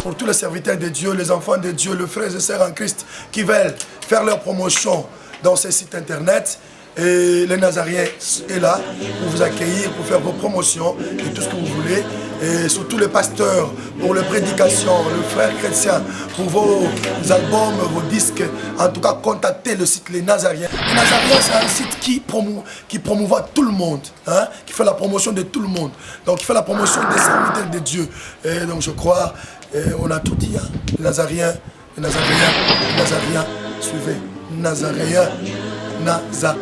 pour tous les serviteurs de Dieu, les enfants de Dieu, les frères et sœurs en Christ qui veulent faire leur promotion dans ces sites internet. Et le Nazarien est là pour vous accueillir, pour faire vos promotions et tout ce que vous voulez. Et surtout les pasteurs pour les prédications, les frères chrétiens pour vos albums, vos disques. En tout cas, contactez le site Les Nazariens. Les Nazariens, c'est un site qui promouvoit tout le monde, hein, qui fait la promotion de tout le monde. Donc, il fait la promotion des serviteurs de Dieu. Et donc, je crois, on a tout dit, hein. Les Nazariens, les Nazariens, les Nazariens, suivez. Nazaréens, Nazaréens.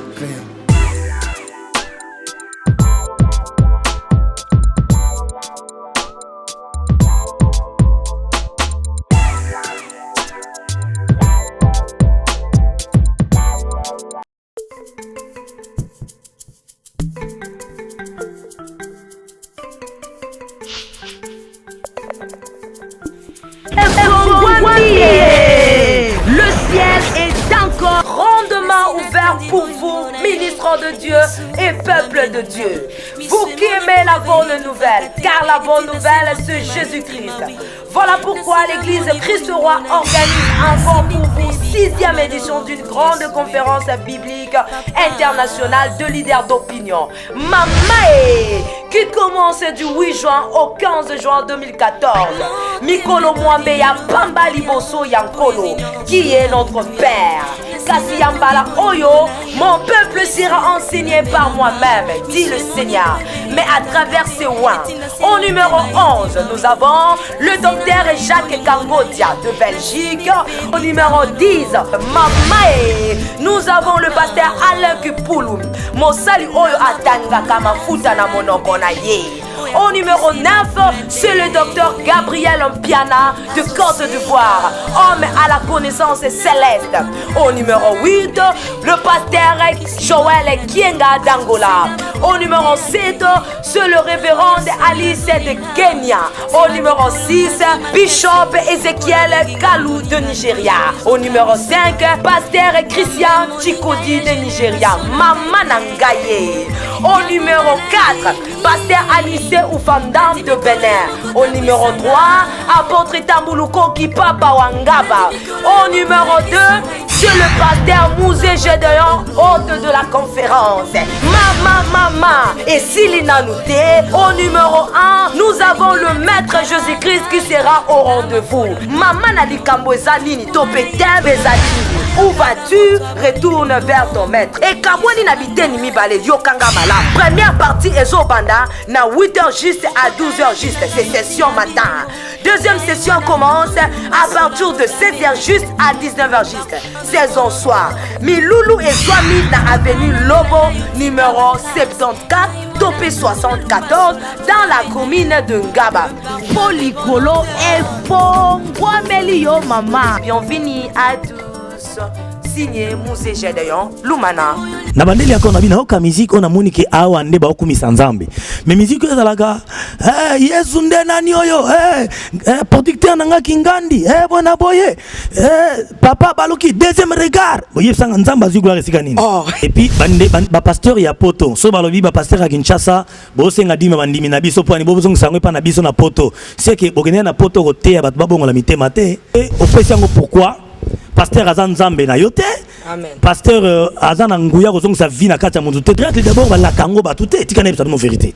Le ciel est encore grandement ouvert pour vous, ministres de Dieu et peuple de Dieu. Vous qui aimez la bonne nouvelle, car la bonne nouvelle c'est Jésus-Christ. Voilà pourquoi l'église Christ-Roi organise encore pour vous 6e édition d'une grande conférence biblique internationale de leaders d'opinion. Mamae, qui commence du 8 juin au 15 juin 2014. Mikolo Mwambeya Pamba Liboso Yankolo, qui est notre Père. Kasiyambala Oyo, mon peuple sera enseigné par moi-même, dit le Seigneur. Mais à travers ces oins, au numéro 11, nous avons le docteur Jacques Kangodia de Belgique. Au numéro 10, Mamae, nous avons le pasteur Alain Kupoulou. Mosali Oyo Atanga Kamafuta na monoko na ye. Au numéro 9, c'est le docteur Gabriel Mpiana de Côte d'Ivoire, homme à la connaissance céleste. Au numéro 8, le pasteur Joël Kienga d'Angola. Au numéro 7, c'est le révérend Alice de Kenya. Au numéro 6, Bishop Ezekiel Kalou de Nigeria. Au numéro 5, pasteur Christian Chikodi de Nigeria. Mama Nangaye. Au numéro 4, pasteur Alice Oufandam de Bénin. Au numéro 3, apôtre Tambuluko Kipapa Wangaba. Au numéro 2, c'est le pasteur Mouzé Gédéon, hôte de la conférence. Mama. Et Silina Nouté. Au numéro 1, nous avons le maître Jésus-Christ qui sera au rendez-vous. Mama Nalikambo Zanini Topete Bezati. Où vas-tu? Retourne vers ton maître. Et Kamwani Nabiteni Mibale Yokanga Mala. Première partie Ezobanda na 8h juste à 12h juste. C'est session matin. Deuxième session commence à partir de 16h juste à 19h juste. Saison soir. Miloulou et Swami na avenue Lobo numéro 74. Topé 74 dans la commune de Ngaba. Policolo et Pongwamelio Mama. Bienvenue à tous. Signé Mouzé Gédéon Lumana. Na bandeli akona bina oka musique ona monike awa nde ba okumisa nzambe. Mais musique ezalaka Yesu nde nani oyo producteur nanga Kingandi bona boye papa baluki deuxième regard. Boye sanga nzamba zigula resika nini. Et puis ba pasteur ya poto. So balobi ba pasteur ya Kinshasa bo senga dima bandimi na biso po ani bo zonga sangwe pa na biso na poto. C'est que bokene na poto roté ya bat babongo la mitema te. Et opesi yango pourquoi pasteur Azan Zambe na yote. Amen. Pasteur Azan Nguya kozong sa vie na kati ya mundu te. D'abord ba la kango ba tout te tika na absolument vérité.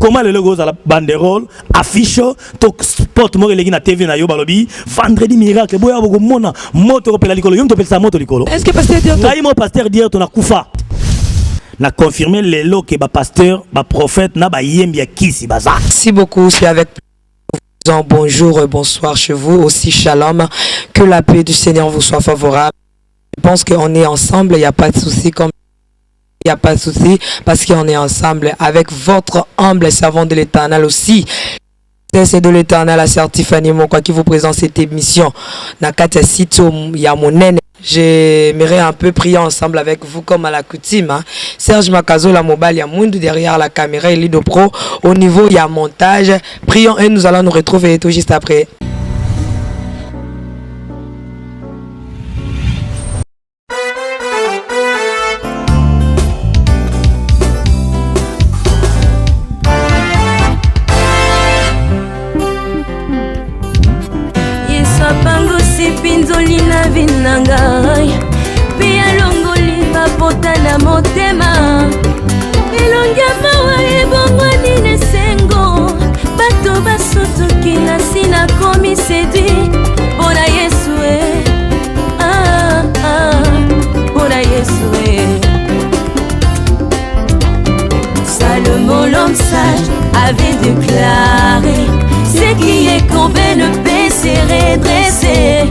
Comment le logo za la banderole, affiche, to sport mo relegi na TV na yo balobi, vendredi miracle boya boko mona moto ko pela likolo, yom to pela sa moto likolo. Est-ce que pasteur dire ngai mo pasteur dire to na kufa. Na confirmer les lots que ba pasteur, ba prophète na ba yembi ya kisi baza. Merci beaucoup, c'est avec bonjour, bonsoir chez vous, aussi shalom, que la paix du Seigneur vous soit favorable. Je pense qu'on est ensemble, il n'y a pas de souci, comme il n'y a pas de souci, parce qu'on est ensemble avec votre humble servant de l'Éternel aussi. C'est de l'Éternel à Certifani Mokwa qui vous présente cette émission. Nakatia Sito Yamonene. J'aimerais un peu prier ensemble avec vous comme à la coutume. Serge Makazo, la mobile Yamundu derrière la caméra et Lido Pro. Au niveau, il y a montage. Prions et nous allons nous retrouver tout juste après. na ngai mpe alongoli bapota na motema elongi ya mawa ebongwani na esengo bato basutuki na si nakomi séduit mpona Yesu mpona Yesu Salomon l'homme sage avait déclaré ce qui est courbé ne peut se redresser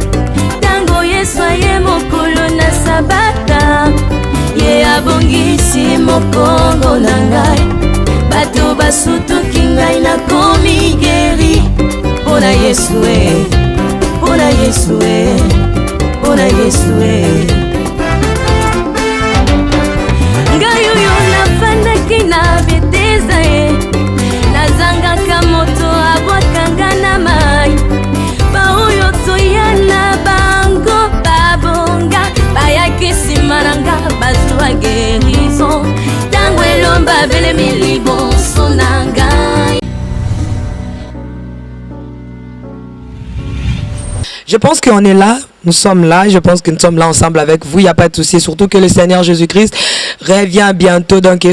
tango Yesu aye mokolo na sabata ye abongisi mokongo na ngai bato basutuki ngai nakomi geri mpona Yesu mpona Yesu mpona Yesu ngai oyo nafandaki na beteza nazangaka moto abwakanga na mai baoyo toyana bango babonga bayaki nsima na nga bazwa guérison ntango elomba belemi liboso na ngai. Je pense qu'on est là, nous sommes là, je pense que nous sommes là ensemble avec vous, il n'y a pas de souci, surtout que le Seigneur Jésus-Christ revient bientôt. Donc,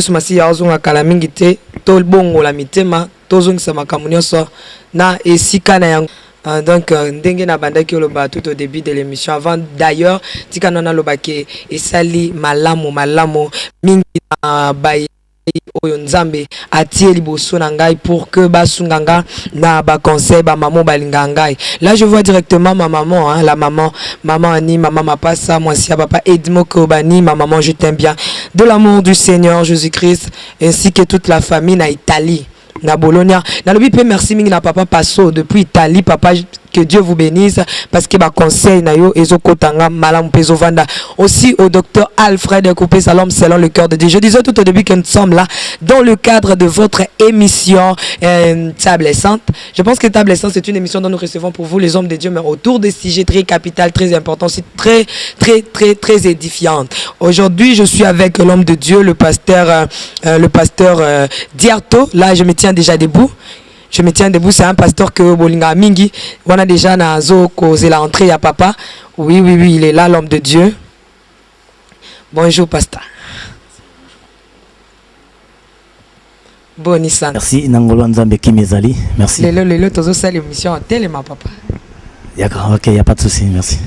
donc tout au début de l'émission, avant d'ailleurs, Tikanana Lobake et Sali Malamo Mingi Baye oyo nzambe atie liboso na ngai pour que basunganga na ba conseil ba maman balinga ngai. Là je vois directement ma maman, hein, la maman Annie, maman Mapasa, moi si papa Edmo Kobani, ma maman je t'aime bien. De l'amour du Seigneur Jésus-Christ ainsi que toute la famille na Italie. Na Bologna. Na lobi pe merci mingi na papa Passo depuis Italie, papa que Dieu vous bénisse parce que ba conseil na yo ezokotanga malamu pezo vanda. Aussi au docteur Alfred Coupé Salom selon le cœur de Dieu. Je disais tout au début que nous sommes là dans le cadre de votre émission Table Sainte. Je pense que Table Sainte c'est une émission dont nous recevons pour vous les hommes de Dieu mais autour des sujets très capitaux, très importants, aussi très édifiantes. Aujourd'hui, je suis avec l'homme de Dieu, le pasteur Diarto. Là, je me tiens déjà debout. C'est un pasteur que Bolinga Mingi. On a déjà causé l'entrée à papa. Oui, il est là, l'homme de Dieu. Bonjour, pasteur. Bon, merci, Nangolo Nzambe Kimezali. Merci. Lelo, tozo sali émission tellement, papa. D'accord, ok, il n'y a pas de souci, merci.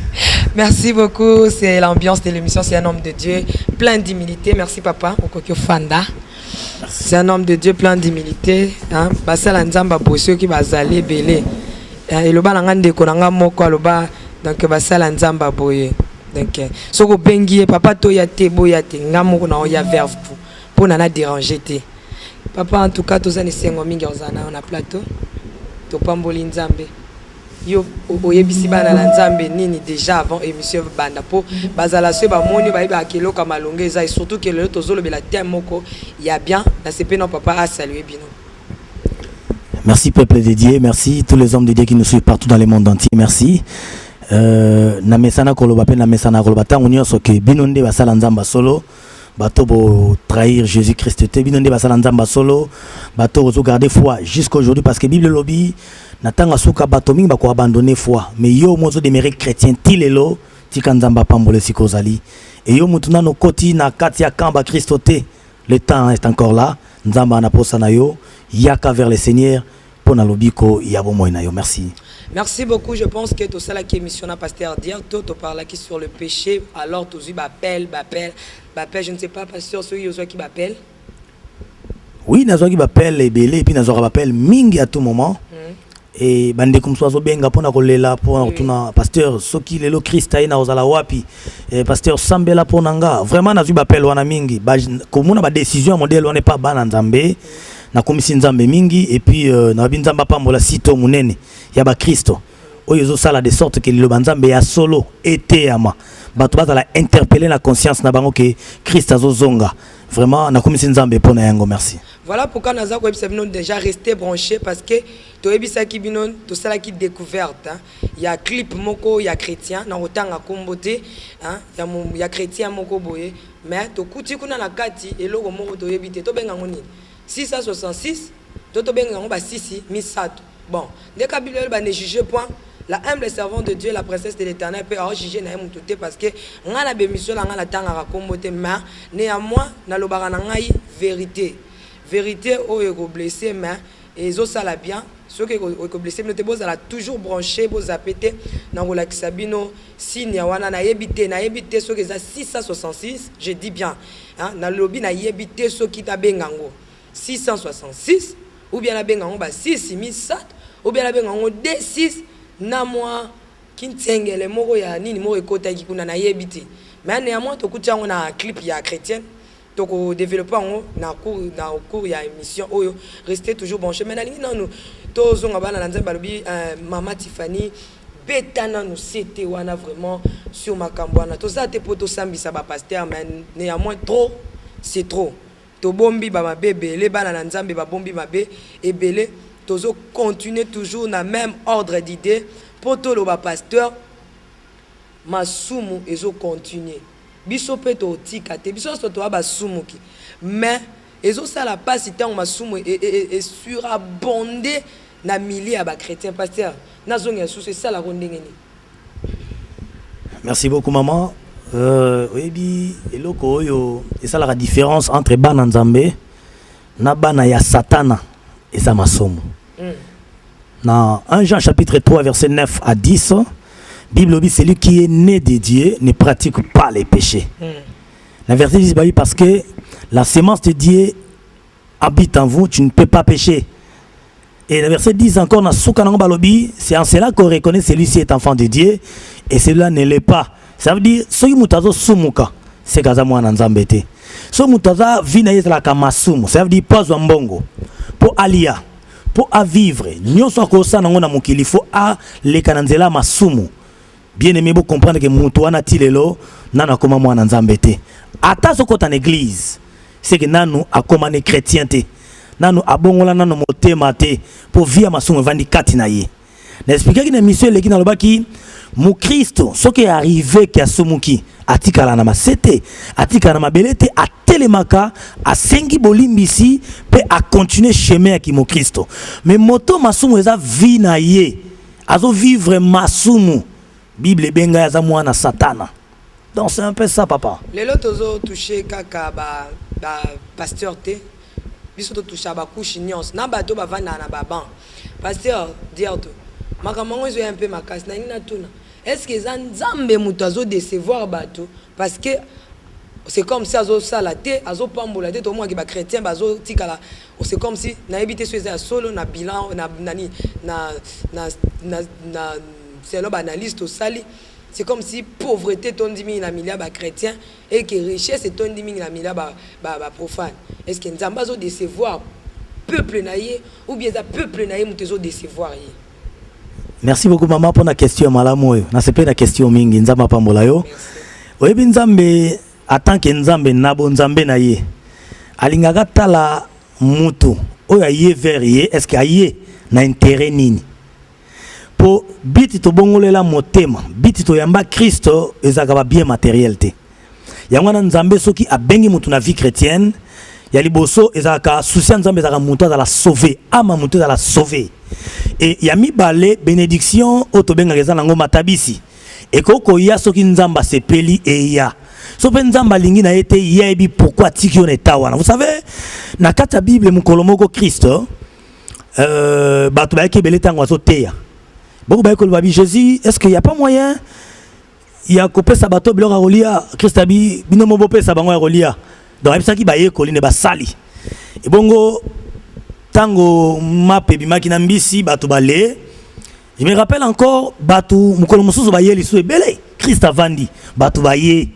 Merci beaucoup, c'est l'ambiance de l'émission, c'est un homme de Dieu, plein d'humilité. Merci, papa, Okokyo Fanda. C'est un homme de Dieu plein d'humilité. Basala nzamba bossio qui bazali belé. Et le bas de konanga moko le bas donc basala nzamba boye. Donc soko bengi papa to ya te boyate ngamo na ya verve pour nana déranger te. Papa en tout cas tous ani sengo mingi ozana on a plateau. To pamboli nzambe. Yo oyebisi bana na nzambe nini déjà avant émission banda po bazala se ba moni ba iba kelo kama longeza et surtout que le tozolo bela thème moko il y a bien na CP non papa a saluer bino. Merci peuple de Dieu, merci tous les hommes de Dieu qui nous suivent partout dans le monde entier, merci. Na mesana koloba pe na mesana koloba tango nyonso ke binonde basala nzamba solo bato bo trahir Jésus-Christ te binonde basala nzamba solo bato ozo garder foi jusqu'aujourd'hui parce que Bible lobby natanga suka bato mingi bako abandonner foi mais yo mozo demeurer chrétien tilelo tika nzamba pambole sikozali et yo mutuna no koti na kati ya kamba Christ te le temps est encore là nzamba na posa na yo yaka vers le Seigneur pour na lobiko yabo moina yo. Merci. Merci beaucoup. Je pense que tout ça là qui émission à pasteur Diarto to parle qui sur le péché alors tous m'appelle je ne sais pas pasteur ceux qui m'appelle. Oui, nazo qui m'appelle et belé et puis nazo m'appelle mingi à tout moment. Et bande comme soizo benga pona kolela pona tuna pasteur soki lelo Christ aina ozala wapi pasteur Sambela ponanga vraiment nazo m'appelle wana mingi ba komuna ba décision modèle on n'est pas bana nzambe na komisi nzambe mingi et puis na binzamba pambola sito munene ya ba Kristo oyo zo sala de sorte que le banzambe ya solo était ama bato bazala interpeller la conscience na bango que Christ azozonga vraiment na komisi nzambe pona yango. Merci. Voilà pourquoi nous avons déjà resté branchés parce que tu as vu ça qui binon tout ça là qui découverte. Il y a clip moko, il y a chrétien, na otanga kombote, il y a chrétien moko boye, mais to kuti kuna na kati et logo moko to yebite to benga ngoni 666 to benga ngo ba 6 misato. Bon, dès que Bible ba ne juge point la humble servante de Dieu, la princesse de l'Éternel peut juger na mututé parce que ngana bemission la ngana tanga kombote mais néanmoins na lobara na ngai vérité o ego blessé mais et ça la bien ceux qui ego blessé mais te bozala toujours branché bozapete na rolakisa bino signe wana na yebité ceux qui za 666 je dis bien hein na lobi na yebité ceux qui tabengango 666 ou bien la bengango ba 6700 ou bien la bengango D6 na moi kintengele moko ya nini moko ekota kikuna na yebité mais néanmoins to kutango na clip ya chrétienne donc au développement na cours ya émission oyo restez toujours branché mais na lingi nanu to zonga bana na nzamba lobi Mama Tiffany betana nous c'était wana vraiment sur makambo wana to za te poto sambisa ba pasteur mais néanmoins trop c'est trop to bombi ba mabebe les bana na nzambe ba bombi mabe ebele tozo continuer toujours na même ordre d'idée pour tout le pasteur masumu ezo continuer biso peto tikate biso soto ba sumuki mais ezo sala passe tant masumu et surabondé na milliers ba chrétiens pasteur nazonga sous c'est ça la rondengeni. Merci beaucoup maman. Oui eloko oyo et ça la différence entre bana nzambe na bana ya satana et ça masumu. Dans 1 Jean chapitre 3 verset 9 à 10, Bible dit celui qui est né de Dieu ne pratique pas les péchés. La verset dit parce que la sémence de Dieu habite en vous, tu ne peux pas pécher. Et le verset 10 encore c'est en cela qu'on reconnaît celui-ci est enfant de Dieu et celui-là ne l'est pas. Ça veut dire ce qui mutazo sumuka c'est kaza mwana nzambe te. So mutaza vina yezala kamasumu, ça veut dire pas mbongo pour alia. Pour à vivre, nous sommes comme ça, il faut à les cananzela masumu. Bien aimé, vous comprendre que mutuana tilelo, nana comme moi n'anzambete. Ata ce côté en église, c'est que nanu a comme les chrétienté, nanu abongola nanu moté maté pour vivre masumu vandi katinaye. N'expliquer que l'émission les qui dans le baki, mon Christ, ce qui est arrivé qui a sumuki. Atikala na masete, atikala na mabelete, a telemaka, a sengi bolimbisi, pe a continuer chemin avec mon Christ. Mais moto masumu eza vie na ye, azo vivre masumu. Bible benga ya za mwana satana. Donc c'est un peu ça papa. Les autres ont touché kaka ba pasteur te, biso to toucha ba couche nyons, na bato ba vanda na baban. Pasteur dire to, makamango zo un peu makas na ina tuna. Est-ce que les Nzambe mutazo décevoir bateau parce que c'est comme si azo salaté azo pambola te to moi qui ba chrétien bazo tikala c'est comme si na habité sur ça solo na bilan na nani na c'est un analyste au sali c'est comme si pauvreté ton dimi na milliard ba chrétien et que richesse ton dimi na milliard ba profane. Est-ce que Nzambe azo décevoir peuple naïe ou bien ça peuple naïe mutazo décevoir yé. Merci beaucoup maman pour la question malamu. Na c'est pas la question mingi nzamba pambola yo. Oyebi nzambe en que nzambe nabo nzambe na ye. Alingaka tala mutu oyo aye vers ye est-ce que aye na intérêt nini? Po biti to bongolela motema, biti to yamba Christo ezaka bien matériel te. Yango na nzambe soki abengi mutu na vie chrétienne, ya liboso ezaka souci nzambe ezaka mutu za la sauver, ama mutu za la sauver. Et yami balé bénédiction otobenga keza nango matabisi et koko ya soki nzamba sepeli et ya so pe nzamba lingi na ete yebi pourquoi tiki on est wana. Vous savez na kata Bible mukolomoko Christo bato ba ke beleta ngwazo teya beaucoup ba ko babi Jésus est-ce qu'il y a pas moyen il y a kopé sabato biloko rolia Christ abi bino mo bopé sabango rolia donc ebisa ki ba ye koline ba sali et bongo tango mape bimaki na mbisi bato balé. Je me rappelle encore bato mukolo mususu ba yeli so ebele Christ avandi bato ba ye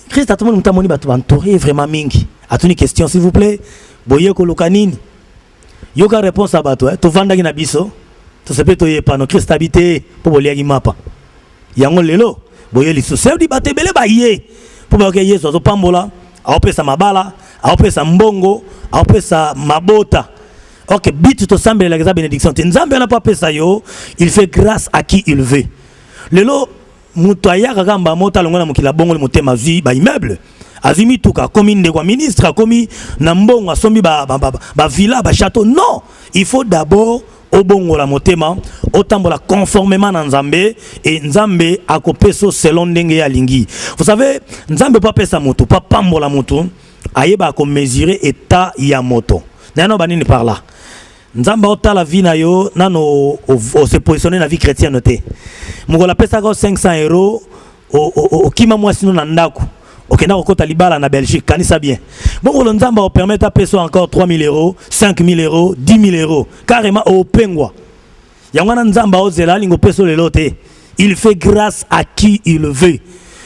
Christ a tout le monde mutamoni bato entouré vraiment mingi atuni question s'il vous plaît boye ko lokanini yoka réponse à bato to vanda ki na biso to sepe to ye pano Christ habité po bolia ki mapa yango lelo boye li so c'est di bato ebele ba ye po ba ke yeso zo pambola aopesa mabala aopesa mbongo aopesa mabota. Ok, bit to semble la bénédiction. Nzambe n'a pas pesa yo, il fait grâce à qui il veut. Lelo mutoya kagamba mota longa na mukila bongo le motema zui ba immeuble. azimi tuka komi ndeko ministre komi na mbongo asombi ba villa ba château. Non, il faut d'abord obongola motema otambola conformément na Nzambe et Nzambe akopeso selon ndenge ya lingi. Vous savez, Nzambe pas pesa moto, pas pambola moto, ayeba ko mesurer état ya moto. Nano banini par là. Nzamba ota la vie na yo nano se positionner na vie chrétienne noté. Mugola pesa ko 500 € au kima mwasi no na ndako. Ok, na okota libala na Belgique, kanisa bien. Bon, le Nzamba va permettre à peso encore 3 000 €, 5 000 €, 10 000 €. Carrément au pengwa. Yangwana Nzamba ozela lingo peso le lote. Il fait grâce à qui il veut.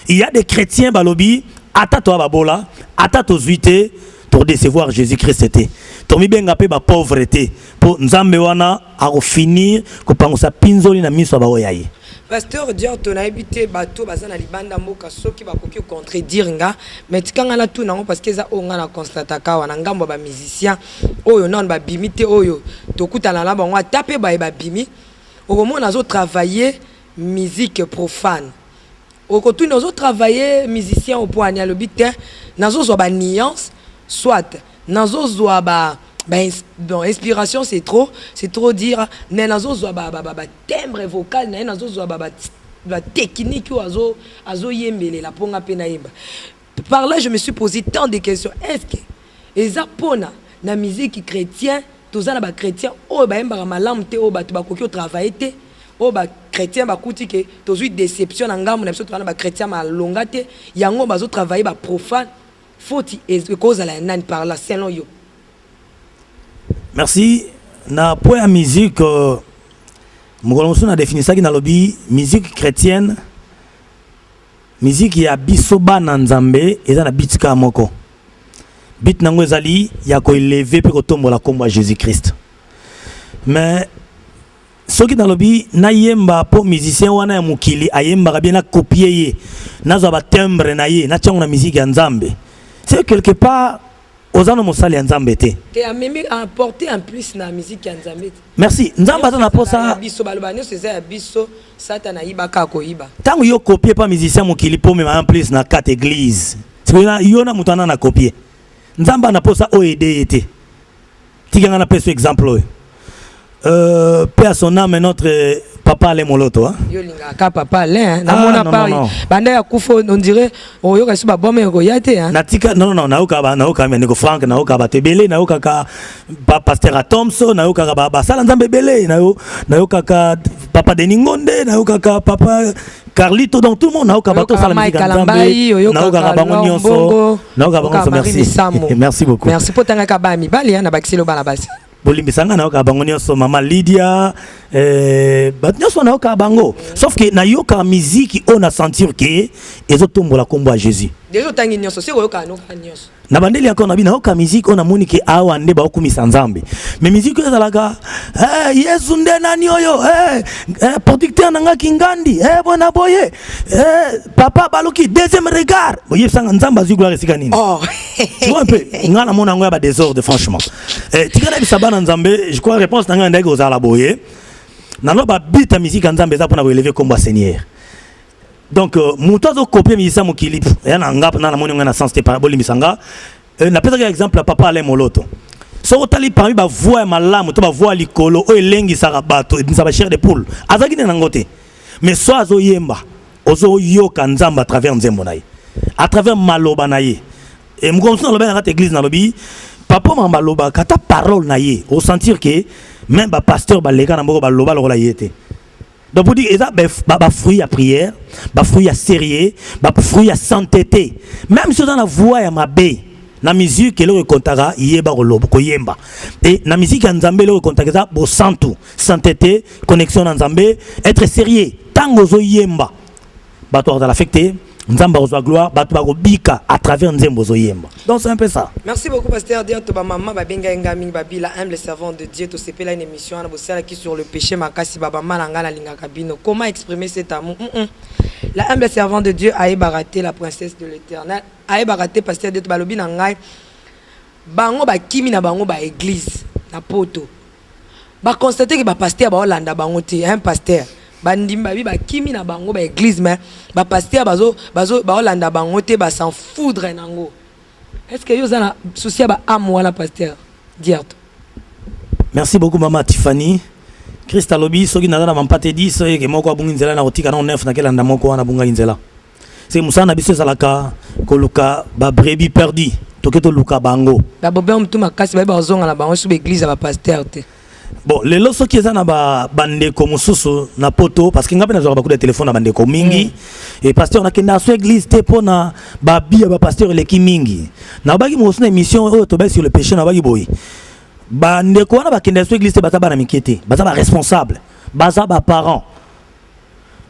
Il y a des chrétiens balobi, atato ababola, atato zuité pour décevoir Jésus-Christ était. Tomi benga pe ba pauvreté pour Nzambe wana a finir ko pangosa pinzoli na miso ba oyaye. Pasteur Dior ton a habité bateau bazana libanda mboka soki bakoki contredire nga mais tikanga na tout nango parce que za onga na constataka wana ngambo ba musicien oyo non ba bimité oyo tokutana na bango taper ba bimi okomona zo travailler musique profane okotu nazo travailler musicien au point ya le bite nazo zo ba nuance soit nazo zo ba bon, inspiration c'est trop dire nazo zo ba timbre vocal nazo zo ba technique azo yembele la ponga pena yemba. Par là je me suis posé tant de questions. Est-ce que eza pona na musique chrétien toza na ba chrétien o ba yemba malamu te o ba to ba koki travailler te o ba chrétien ba kuti ke tozu déception na ngamu na biso to na ba chrétien malonga te yango bazo travailler ba profane faut est cause la nani par là selon yo. Merci. Na point à musique, je na définition qui na lobby musique chrétienne, musique ya bisoba na Nzambe eza na bitika moko. Bit nango ezali ya ko élever pe ko tombola kombo Jésus-Christ. Mais ce qui na lobby na yemba po musicien wana ya mukili ayemba bien na copier ye, na zo ba timbre na ye, na tchongo na musique ya Nzambe. C'est quelque part Ozano mosali ya Nzambe te. Te a même apporté en plus na musique ya Nzambe. Merci. Nzamba na posa. Biso balobani c'est ça biso satana ibaka ko iba. Tango yo copier pas musicien mokili po même en plus na 4 églises. C'est yo na mutana na copier. Nzamba na posa o aider été. Tiganga na peso exemple. Paix à son âme notre papa Alain Moloto hein. Yo linga ka papa Alain na mona Paris. Banda ya kufo on dirait o yo ka suba bombe ko yate hein. Natika non na oka mais neko Frank na oka batebele na oka ka pasteur Thompson na oka ba sala Nzambe belé na oka ka papa Deningonde na oka ka papa Carlito donc tout le monde na oka bato sala musique Nzambe na oka bango nyonso na oka bango merci. Merci beaucoup. Merci pour tanga ka ba mi bali na bakiselo bala basi. Bolimbisanga na oka bango nyonso mama Lydia bat nyonso na oka bango sauf que na yoka musique on a sentir que ezotombola kombo à Jésus déjà tangi nyonso c'est oka no nyonso na bandeli encore na bina oka musique on a moni que awa nde ba okumisa Nzambe mais musique ezalaka Yesu nde nani oyo producteur nanga kingandi bona boye papa baluki deuxième regard boye sanga Nzambe azu gloire esika nini oh tu vois un peu ngana mona ngo ya ba désordre franchement tikana bisaba na Nzambe je crois réponse nanga ndenge ozala boye nalo ba bita musique Nzambe za pona élever comme Seigneur. Donc muto zo copier musicien mokili ya na ngapa na moni ngana sens te parabole misanga na pesa exemple papa Alain Moloto. So otali parmi ba voix malamu to ba voix likolo o elengi saka bato nzaba chair de poule azaki na ngote mais so azo yemba ozo yoka Nzamba à travers nzembo na ye à travers maloba na ye et mkonso na loba na église na lobi papa mamba loba kata parole na ye au sentir que même ba pasteur ba leka na mboko ba loba lokola yete. Donc pour dire ba fruit à prière, ba fruit à sérieux, ba fruit à sainteté. Même si dans la voix ya mabe, na musique que le contara yeba ko ko yemba. Et na musique ya Nzambe le contara bo santu, sainteté, connexion na Nzambe, être sérieux. Tango zo yemba. Ba to dans l'affecté. Nzamba reçoit gloire, bato ba bika à travers nzembo zo yemba. Donc c'est un peu ça. Merci beaucoup pasteur Dior to ba maman ba benga ngami ba bila humble servant de Dieu to sepela une émission na bosala qui sur le péché makasi baba malanga na linga kabino. Comment exprimer cet amour? La humble servant de Dieu a baraté la princesse de l'Éternel. A baraté pasteur Dior to ba lobi na ngai. Bango ba kimi na bango ba église na poto. Ba constater que ba pasteur ba olanda bango te un pasteur bandimba bi ba kimi na bango ba église mais ba pasteur bazo ba olanda bango te ba s'en foudre nango. Est-ce que vous avez un souci à la pasteur Diarto? Merci beaucoup maman Tiffany. Christa Lobi soki nazana mampate di so yeke moko abungi nzela na otika na neuf na kelanda moko wana bunga nzela. C'est musana biso salaka koluka ba brebis perdu. Toketo luka bango. Ba bobe mtu makasi ba bazonga na bango sur église ba pasteur te. Bon, les lots qui sont na bandeko mususu na poto parce que ngabe na zo ba coup de téléphone na bandeko mingi et pasteur na kenda so église te pona ba bia ba pasteur le ki mingi. Na bagi mo na émission o to ba sur le péché na bagi boy. Bandeko wana ba kenda so église te bata ba na mikete, bata ba responsable, bata ba parent.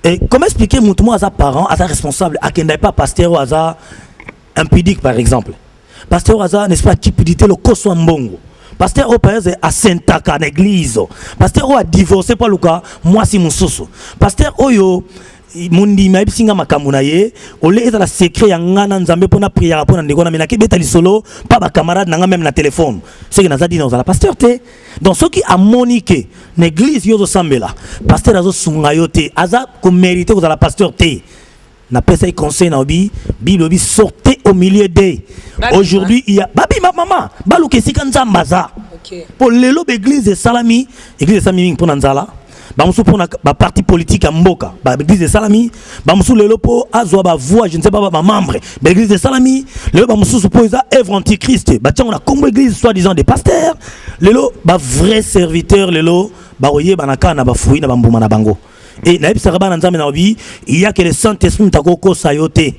Et comment expliquer mutu mo aza parent, aza responsable, a kenda pas pasteur aza impudique par exemple. Pasteur aza n'est-ce pas cupidité le koso mbongo. Pasteur au père a sentaka en église. Pasteur a divorcé pour Luka, moi si mon soso. Pasteur oyo mundi ma bisinga makamuna ye, ole eza la secret ya ngana nzambe pona prière pona ndeko na menaki beta li solo, pas ba camarade nanga même na téléphone. Ce qui n'a pas dit dans la pasteur te. Donc ce qui a moniqué l'église yozo sambela. Pasteur azo sunga yote, aza ko mériter ko la pasteur te. Na pesa y conseil na obi, bilobi sortez au milieu d'eux. Aujourd'hui il y a babi ma maman, balu kesi kanza maza. Pour l'élo église de Salami, église de Salami pour Nanzala. Ba musu pour ba parti politique à Mboka, ba église de Salami, ba musu l'élo pour azwa ba voix, je ne sais pas ba membre, ba église de Salami, l'élo ba musu pour isa œuvre antichrist. Ba tiens on a comme église soi-disant des pasteurs, l'élo ba vrai serviteur, l'élo ba oye ba naka na ba fouyi na ba mbuma na bango. Et il y a que le Saint-Esprit qui sayote.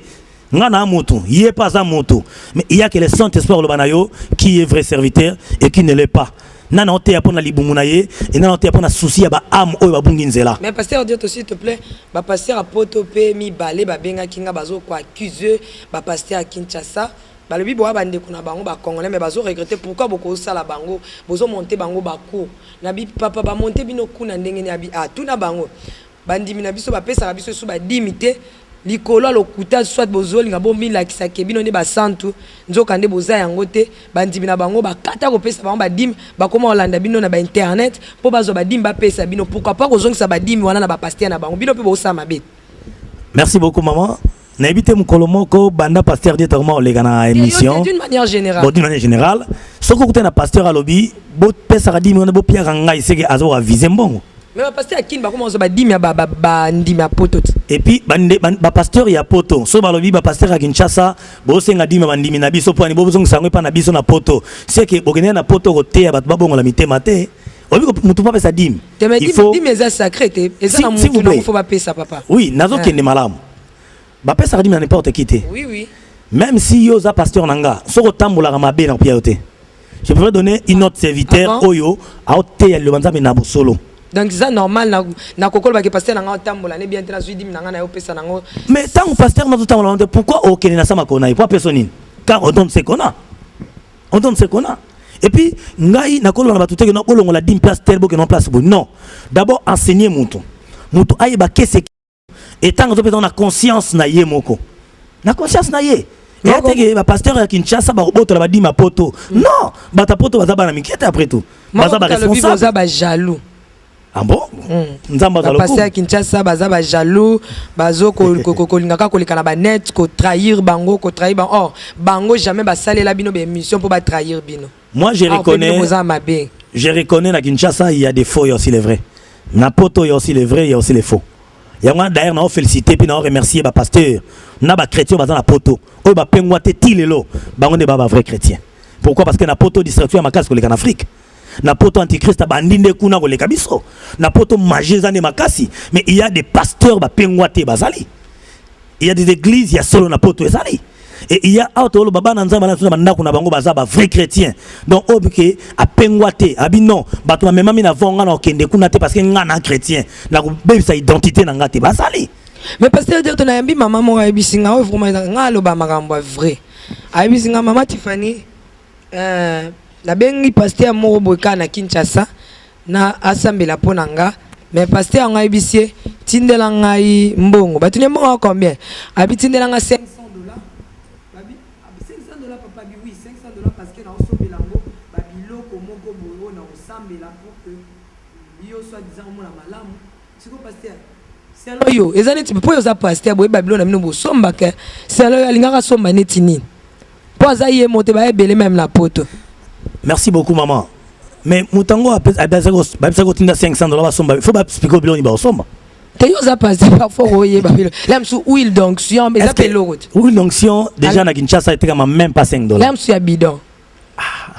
Ngana moto, il est pas un moto, mais il y a que le Saint-Esprit qui est vrai serviteur et qui ne l'est pas. Nana ote apona libumunaye et nana ote apona souci ba âme o ba bunginzela. Mais pasteur dit s'il te plaît, ba pasteur a potopé mi balé ba benga kinga bazo ko accuser ba pasteur à Kinshasa. Ba le bibo ba ndeko na bango ba congolais mais bazo regretter pourquoi boko sala bango, bozo monter bango ba ko. Na bi papa ba monter bino ku na ndenge ni abi a tout na bango. Bandimi na biso ba pesa biso so ba dimité likolo lokuta soit bozoli nga bombi la kisake bino ne ba santu nzoka nde boza yango te bandimi na bango ba kata ko pesa bango ba dim ba koma olanda bino na ba internet po bazo ba dim ba pesa bino pourquoi pas kozongisa ba dim wana na ba pasteur na bango bino pe bosa mabe. Merci beaucoup maman. Na ebité mukolo moko banda pasteur directement olega na émission d'une manière générale. Bon d'une manière générale soko kuta na pasteur a lobby bo pesa ka dim on bo pia ngai seke azo aviser mbongo. Mais pasteur à qui va commencer à dire ba poto. Et puis ba pasteur ya poto. So balobi ba pasteur à Kinshasa, bo senga dima bandimi na biso po ani bo zonga sangwe pa na biso na poto. C'est que bogene na poto roté ya ba bongo la mitema te. Obi ko mutu pa pesa dim. Il faut dim eza sacré te. Eza na mutu na faut pas pesa papa. Oui, nazo kende malamu. Ba pesa dim na n'importe qui te. Oui oui. Même si yo za pasteur nanga, so ko tambola mabe na piaote. Je peux donner une autre serviteur oyo a ote ya le banza na bosolo. Donc c'est normal na kokolo ba ke pasteur nanga tambola ne bien tena suidi nanga na yo pesa nango. Mais tant que pasteur na tambola pourquoi au Kenya sama kona il pas personne car on donne ce qu'on a. On donne ce qu'on a. Et puis ngai na kolo na batute ke na bolongo la 10 place tel bo ke non place bo. Non. D'abord enseigner mutu. Mutu aye ba kese et tant que tu na conscience na ye moko. Na conscience na ye. Et que ba pasteur ya Kinshasa ba roboto la ba 10 ma poto. Non, ba ta poto ba za ba na mikete après tout. Ba za ba responsable. Ba ba jaloux. Ah bon? Nzamba za loko. Passer à Kinshasa baza ba jaloux, bazo ko lingaka ko likana ba net ko trahir bango, ko trahir bango. Or, bango jamais ba saler la bino be mission pour ba trahir bino. Moi je reconnais na Kinshasa il y a des faux et aussi les vrais. Na poto il y a aussi les vrais, il y a aussi les faux. Il y a d'ailleurs na féliciter puis na remercier ba pasteur. Na ba chrétien baza na poto. O ba pengwa te tilelo, bango ne ba vrai chrétien. Pourquoi? Parce que na poto distraction ya makasi ko likana Afrique. Na poto antichrist bandinde kuna ko leka biso na poto magezane makasi mais il y a des pasteurs ba pengwate bazali il y a des églises il y a solo na poto ezali et il y a auto baba na nzamba na tuna banda kuna bango baza ba vrai chrétien donc obike a pengwate abi non bato ba memami na vonga na okende kuna te parce que ngana chrétien na ko bebisa identité na ngate bazali. Mais pasteur dire to na yambi mama mo abisinga o vraiment ngalo ba makambo vrai abisinga mama Tiffany la bengi pasteur moko boka na Kinshasa na asambela ponanga mais pasteur ngai bisie tindela ngai mbongo batunya mbongo combien abi tindela nga $500 babi $500 papa bi oui $500 parce que na osombela ngo babiloko moko boyo na osambela pour que yo soit disant mona malamu siko pasteur c'est là yo ezali tu peux osa pasteur boye Babylone na mino somba ke c'est là alingaka somba netini po azaye monter ba ebele même la poto. Merci beaucoup maman. Mais mutango a tinda $500 il faut pas expliquer au bilon ni ba somba. Te osa passer parfois oye Babylone. Là sous huile d'onction mais ça pelo route. Huile d'onction déjà na Kinshasa était quand même pas $5. Là sous ya bidon.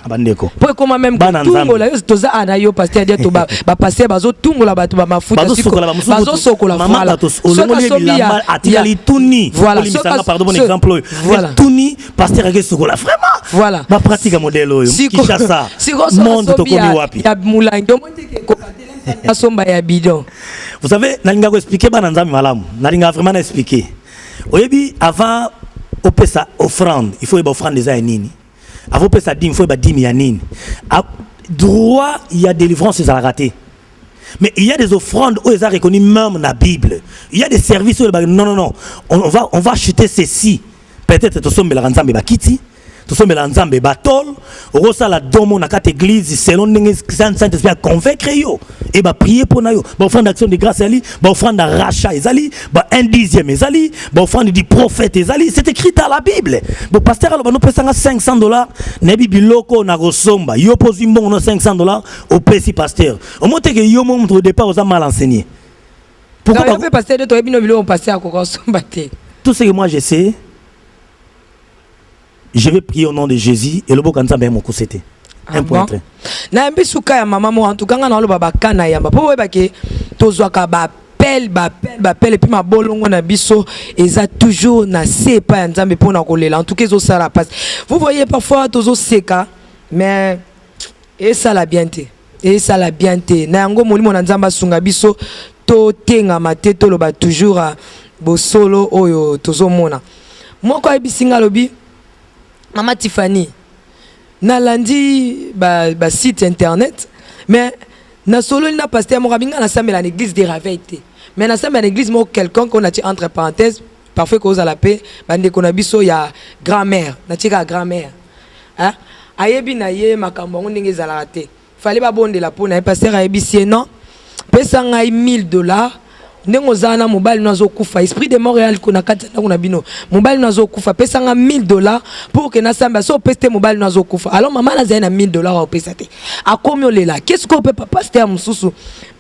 Bandeko. Pour comment même tungo la yo toza ana yo pasteur dia to ba passer bazo tungo la bato ba mafuta siko bazo sokola maman batos olongoli bilamba atikali tuni voilà pardon bon exemple tuni pasteur ake sokola vraiment voilà ba pratique modèle oyo Kinshasa monde to komi wapi ya mulango mondeke ko patela somba ya bidon. Vous savez nalinga ko expliquer bana nzambi malamu nalinga vraiment expliquer oyebi avant opesa offrande il faut y offrande des nini. Avant que ça dîme, il faut que dîme yanine. Droit, il y a délivrance, c'est à rater. Mais il y a des offrandes où ils ont reconnu même dans la Bible. Il y a des services où non, on va acheter ceci. Peut-être que tu la ranzambe bakiti, tu sommes la ranzambe batol, rosa la domo na quatre églises selon les Saint-Esprit à convaincre yo et ba prier pour na yo. Ba offrande d'action de grâce ali, ba offrande de rachat ezali, ba 1/10 ezali, ba offrande du prophète ezali, c'est écrit dans la Bible. Bon pasteur alo ba no pesa $500, na bibiloko na rosomba. Yo posi mbongo no $500 au pesi pasteur. Au moins que yo mo au départ aux mal enseigné. Pourquoi pas pasteur de toi bino bilo pasteur ko rosomba te. Tout ce que moi je sais, je vais prier au nom de Jésus et le beau kanza ben mon c'était. Un point très. Na mbi suka ya mama mo en tout cas na lo baba kana yamba. Po weba ke tozwaka ba appel et puis ma bolongo na biso eza toujours na sepa ya nzambe pona kolela. En tout cas zo sala passe. Vous voyez parfois tozo seka mais et ça la bienté. Et ça la bienté. Na yango molimo na nzamba sunga biso to tenga mateto lo ba toujours a bosolo oyo tozo mona. Moko ebisinga lobi Maman Tiffany, na lundi ba site internet, mais na solo na pasteur mo rabinga na samela l'église des Raveité. Mais na samela l'église mo quelqu'un qu'on a dit entre parenthèses, parfois cause à la paix, bande qu'on a biso ya grand-mère, na tika grand-mère. Hein? Ayebi na ye makambo ndenge za la raté. Fallait ba bonde la po na pasteur ayebi si non. Pesa ngai $1000. Nengo zana mobile nazo kufa esprit de Montréal kuna kati na kuna bino mobile nazo kufa pesa nga $1000 pour que na samba so peste mobile nazo kufa alors maman na zaina $1000 au pesa te akomi olela qu'est-ce qu'on peut pas pasteur mususu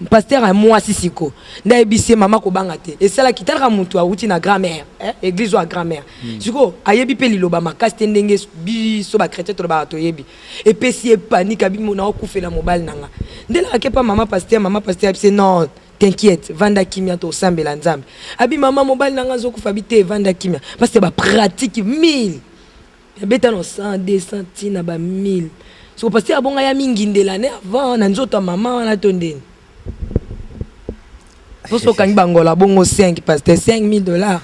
pasteur a moi sisiko nda ebisi maman ko banga te et ça la kitala mutu a uti na grand-mère église ou grand-mère siko ayebi pe liloba makasti ndenge biso ba chrétien to ba to yebi et pesi panique abi mona okufela mobile nanga ndela ke pa maman pasteur c'est non. T'inquiète, vanda kimia to sambela nzambe. Abi mama mobile nanga zo kufa bité vanda kimia parce que ba pratique 1000. Ya beta no 100 200 tina ba 1000. So parce que abonga ya mingi ndela ne avant na nzoto mama na tondeni. Poso kangi bangola bongo 5 parce que $5000.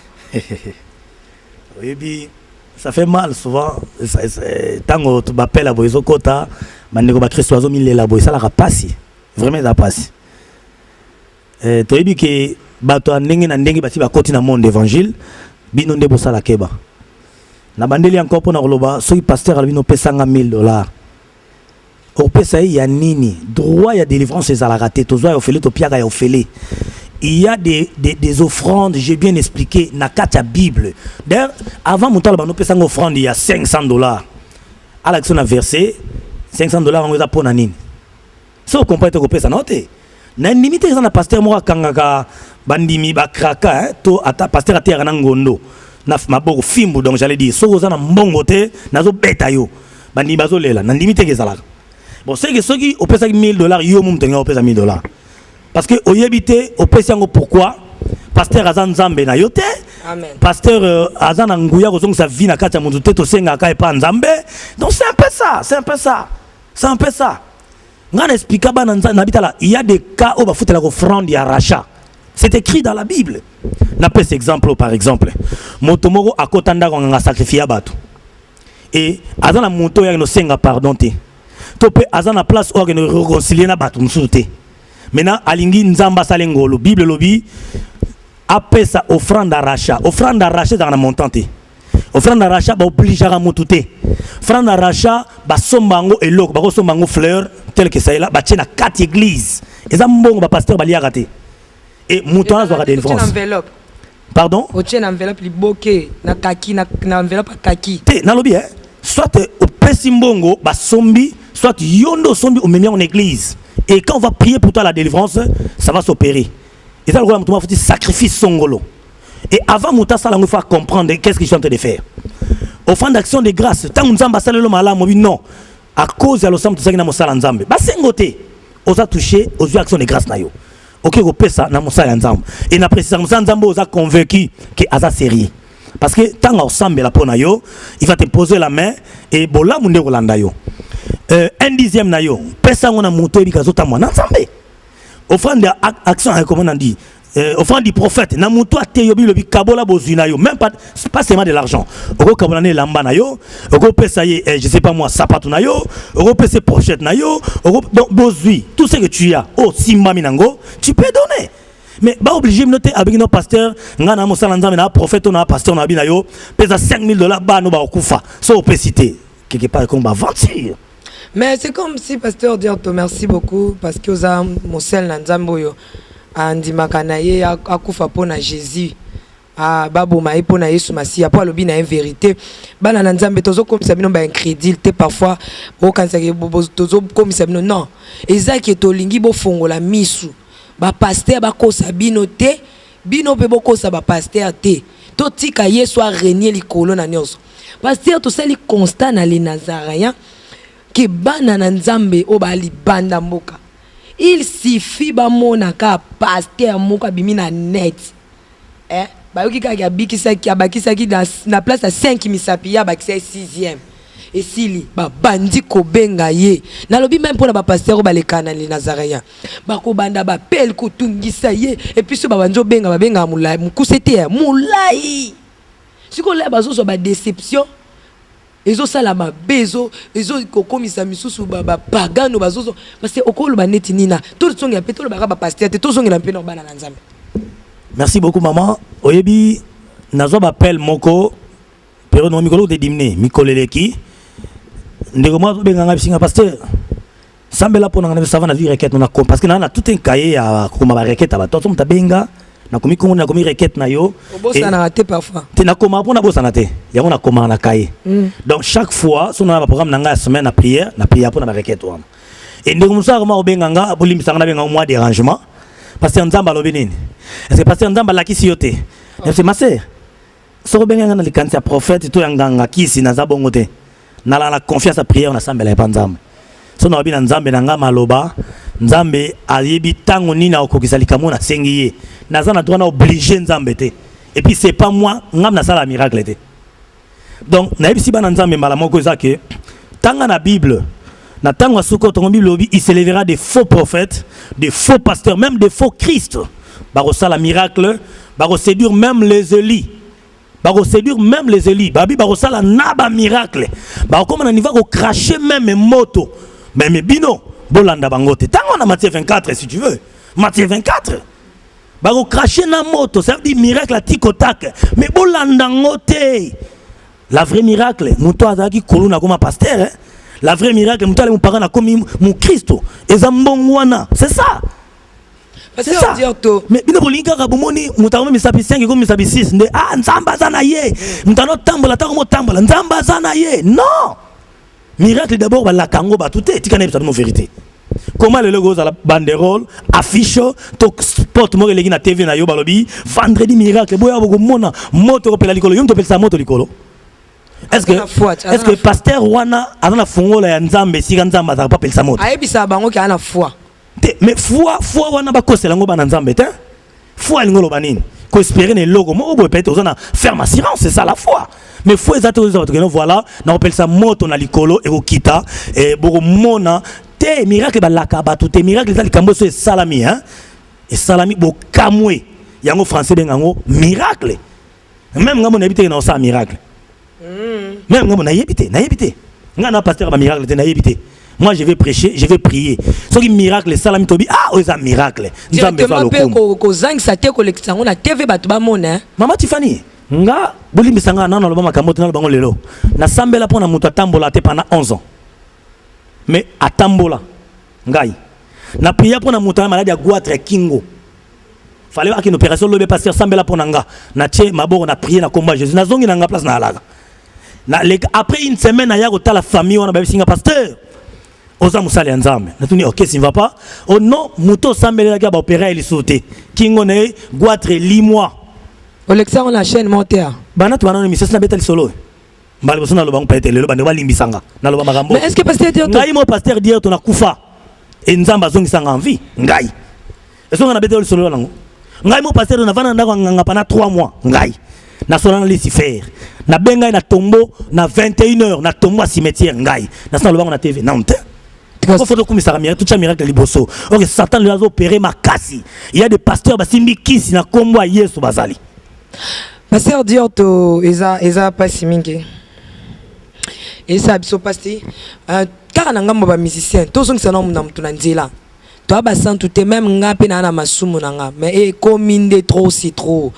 Oui, puis ça fait mal souvent. Tango tu m'appelles à boiso kota, mandeko ba Christoiso milela boy ça la rapasi. Vraiment ça passe. Toyebi ke bato ndenge na ndenge bati bakoti na monde évangile bino nde bosala keba na bandeli encore pona koloba soki pasteur albino pesanga $1000 o pesa ya nini droit ya délivrance ezala raté tozwa yo fele to piaka ya ofele il y a des offrandes j'ai bien expliqué na kata Bible d'ailleurs avant mutala bano pesanga offrande il y a $500 à l'action na verset $500 on eza pona nini so comprendre ko pesa note na limite na pasteur mo kangaka bandimi ba kraka to ata pasteur atera na ngondo na maboko fimbu donc j'allais dire so za na mbongo te nazo beta yo bandimi bazo lela na limite ke zala bon c'est que soki opesa $1000 yo mum tenga opesa $1000 parce que oyebite opesa ngo pourquoi pasteur azan nzambe na yote amen pasteur azan nguya ko sa vie na kata mundu te to senga ka epa nzambe donc c'est un peu ça ngana explica bana nabitala il y a des cas où ba foutre la offrande ya rachat c'est écrit dans la Bible na pes exemple par exemple motomoko akotanda ko nga sacrifier bato et azana moto ya no senga pardon te to pe azana place où no réconcilier na bato msuté maintenant alingi nzamba salengolo Bible lobi apesa offrande à rachat dans la montante offrande à rachat ba obligera motuté offrande à rachat ba sombango eloko ba sombango fleur tel que ça est là ba tiena 4 églises et ça mbongo ba pasteur ba liaka te et moto na zwaka délivrance. Pardon? O tien enveloppe li boké na kaki na enveloppe kaki. Te nalobi soit au pesi mbongo ba sombi, soit yondo sombi au memi en église. Et quand on va prier pour toi la délivrance, ça va s'opérer. Et ça le roi faut sacrifice songolo. Et avant Mouta Salah, il faut comprendre qu'est-ce qu'ils sont en train de faire. Offrande d'action de grâce, tant que nous avons passé le malam, non. À cause de l'ensemble de ça qui n'a pas salé ensemble. Bah c'est ngoté. On a touché aux actions de grâce nayo. Ok, on peut ça n'a pas salé ensemble. Et n'a précisé que ensemble, on a convaincu que Asa sérieux. Parce que tant ensemble la pona yo, il va te poser la main et bola munde rolanda yo. Un dixième nayo, pesa on a monté bikazo tamwa ensemble. Offrande d'action, comment on dit? Offrande du prophète na muto ateyobi lobi kabola bozuna yo, même pas seulement de l'argent. Oko kabola ne lamba na yo, oko pesa ye je sais pas moi sapato na yo, oko pesa pochette na yo, oko donc bozui tout ce que tu as oh simba minango tu peux donner. Mais ba obligé de noter avec nos pasteurs ngana mo salanza na prophète na pasteur na bina yo pesa $5,000 ba no ba okufa so opacité quelque part comme ba mentir. Mais c'est comme si pasteur dit merci beaucoup parce que oza mo sel na nzambo yo andimaka na ye akufa pona Jésus baboma ye pona Yesu Masiya po alobi na vérité bana na nzambe tozo komisa bino ba incrédulité parfois bokanisa ke tozo komisa bino non ezaki tolingi bo fongola misu ba pasteur ba kosa bino te bino pe bokosa ba pasteur te to tika Yesu a régner likolo na nyonso pasteur to sali constat na les Nazaréens ke bana na nzambe o ba libanda mboka. Il suffit ba monaka pasteur moka bimina net. Ba yoki ka bikisa ki abakisa ki na place à 5 misapi ya bakisa 6e. Et sili ba bandi ko benga ye. Na lobi même pour na ba pasteur ba le kana les Nazaréens. Ba ko banda ba pel ko tungisa ye et puis so ba banjo benga mulai mukusete mulai. Siko la bazo so ba déception. Ezo sala mabezo ezo kokomisa misusu ba pagano bazozo parce que okolo ba neti nina to tsonga pe to ba pasteur te to zonga na pe no bana na nzambe. Merci beaucoup maman. Oyebi nazo ba appel moko pero no mikolo de dimné mikoleleki ndeko mo benga nga bisinga pasteur sambela pona nga savana vi requête na ko parce que na tout un cahier ya ko ma requête ba to ta benga na komi kongo na komi requête na yo bossa na raté parfois te na koma pona bossa na te ya na koma na cahier donc chaque fois son na programme na semaine na prière pona ba requête wana et ndeko musa ma obenga nga bolimisa na benga mois dérangement parce que nzamba lobi nini est-ce que parce que nzamba la kisi yote c'est ma sœur so benga nga na likanza prophète to yanga kisi na zabongo te na la confiance à prière na sambela pa nzamba so na obi na nzambe na nga maloba nzambe ayebi tango nina okokisa likamona sengi ye naza na droit na obligé nzambe te et puis c'est pas moi ngam na sala miracle te donc na yebi si bana nzambe mala moko ezake tanga na Bible na tango suko to Bible obi il s'élèvera des faux prophètes des faux pasteurs même des faux Christ baro sala miracle baro séduire même les Élie baro séduire même les Élie babi baro sala naba miracle baro comme na niveau ko cracher même moto mais bino bolanda bangote tango na Matthieu 24 si tu veux Matthieu 24 bako cracher na moto ça veut dire miracle à tikotak mais bolanda ngote la vraie miracle muto azaki koluna comme pasteur la vraie miracle muto ale mupaka na comme mu Christo ezambongwana c'est ça. C'est ça. Mais bino bolinga ka bomoni mutako misapi 5 comme misapi 6 nde nzamba zana ye mutano tambola ta comme tambola nzamba zana ye non. Miracle d'abord la kango ba tout est tikana absolument vérité. Comment le logo à la banderole affiche to sport mo relegi na TV na yo balobi vendredi miracle boya boko mona moto kopela likolo yo mtopela moto likolo. Est-ce que pasteur wana ana fungola ya nzambe sika nzamba za pas pelsa moto. Ayebisa bango ki ana foi. Mais foi wana ba kosela ngo bana nzambe te. Foi ngolo banini. Ko espérer ne logo mo bo peut-être ozana ferme assurance c'est ça la foi. Mais faut exactement voilà na appelle ça moto na likolo et okita et boko mona te miracle ba lakaba tout te miracle ça likambo so salami hein et salami bo kamwe yango français bengango miracle même ngamo na habité na ça miracle même ngamo na habité ngana pasteur ba miracle te na habité moi je vais prêcher je vais prier so ki miracle salami tobi oza miracle nzambe va lokumu ko zang sa te collection na TV batu ba mona Mama Tiffany nga bolimbisa nga nana loba makambo te na bango lelo na sambela pona muto atambola te pendant 11 ans mais atambola ngai na priya pona muto na maladie ya goitre kingo fallait qu'il une opération le pasteur sambela ponanga na tie maboko na prier na combat Jésus na zongi na place na alaga na après une semaine aya ko la famille on a ba singa pasteur oza musali nzambe na tuni OK ça va pas oh non muto sambela ka ba opérer il sauter kingo ne goitre 8 mois Olexa on la chaîne monter bana to bana mission na betal solo mbali bosona lo bang paete lelo bande ba limbisanga na lo ba magambo mais est-ce que pasteur dit ngai mo pasteur dire to na kufa et nzamba zongi sanga en vie ngai est-ce qu'on a betal solo lango ngai mo pasteur na vana ndako nganga pana 3 mois ngai na sona Lucifer na benga na tombeau na 21h na tombeau cimetière ngai na sona lo bango na TV na honte ko foto kumisaka miracle tout miracle liboso OK Satan lui a opéré makasi il y a des pasteurs basimbi kisi na kombo Yesu bazali pasteur Dioto eza pasi mingi esa biso pasti kaka na ngambo ba musicien tozongisa na mutu na nzela to ba santu te même ngape na masumu na nga mais kominde trop si trop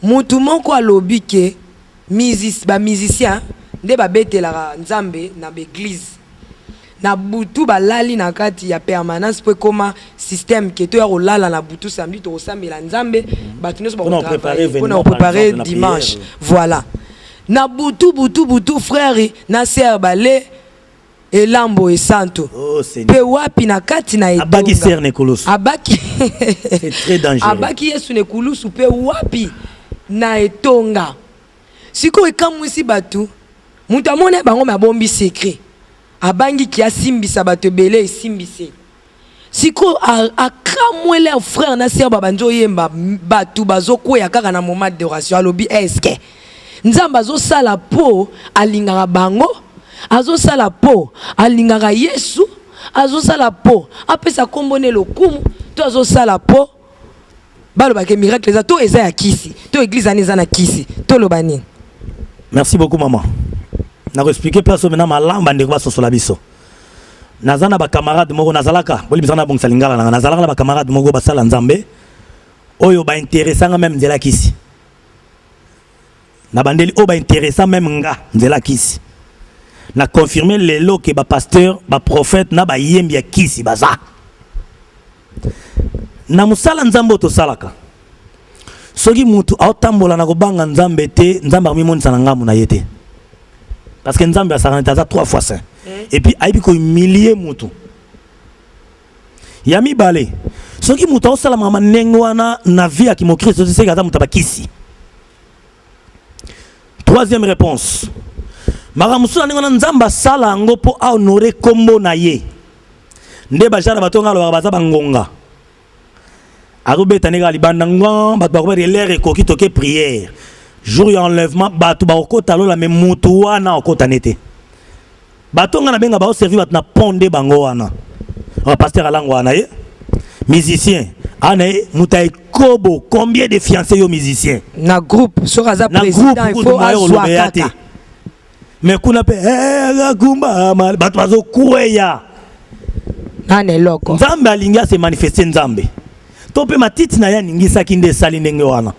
mutu moko alobi ke musicien nde ba betelaka nzambe na l'église na butu balali na kati ya permanence po koma système ke to ya kolala na butu samedi to osambela nzambe batu nyonso ba préparer dimanche voilà na butu frère na sœur balé elambo e santo pe wapi na kati na etonga abaki ser nekulusu abaki c'est très dangereux abaki yesu nekulusu pe wapi na etonga siko ekamwisi batu mutu amone bango mabombi secret abangi ki asimbisa bato belé esimbise siko akamwele frère na sœur babanjo yemba batu bazokoya kaka na moment d'adoration alobi est-ce nzamba azosala po alingaka bango azosala po alingaka Yesu azosala po apesa kombone lokumu to azosala po balobake miracle eza to eza ya kisi to église eza na kisi to lobani. Merci beaucoup maman. Na expliquer place maintenant malamba ndeko basosola biso. Nazana ba camarade moko nazalaka boli bisana bon salingala na nazalaka ba camarade moko basala nzambe oyo ba intéressant même nzela kisi. Na bandeli o ba intéressant même nga nzela kisi. Na confirmer lelo ke ba pasteur ba prophète na ba yembi ya kisi baza. Na musala nzambo to salaka. Soki mutu autambola na kobanga nzambe te nzamba mimonisa na ngamu na yete. Parce que nzambe asaranta za 3 fois saint. Et puis aibi ko humilier mutu. Yami balé. Soki mutu osala mama nengwana na vie ya kimo Christ c'est kaza mutu bakisi. Troisième réponse. Maramusula ngona nzamba sala ngopo a honorer kombo na ye. Nde bajana batonga lo baza bangonga. Arubeta nega libanda ngwa bat ba ko l'air ekoki toke prière. Jour ya enlèvement batu ba okota lo la même mutu wana okota nete. Batonga na benga ba servir bat na ponde bango wana. O pasteur alango wana ye. Musicien ana mutai kobo combien de fiancés yo musicien na groupe sur aza président il faut azwa kaka. Mais kuna pe kumba batu bazo kueya. Nane loko. Nzambe alinga se manifester nzambe. Tope matiti na ya ningisa kinde sali ndenge wana.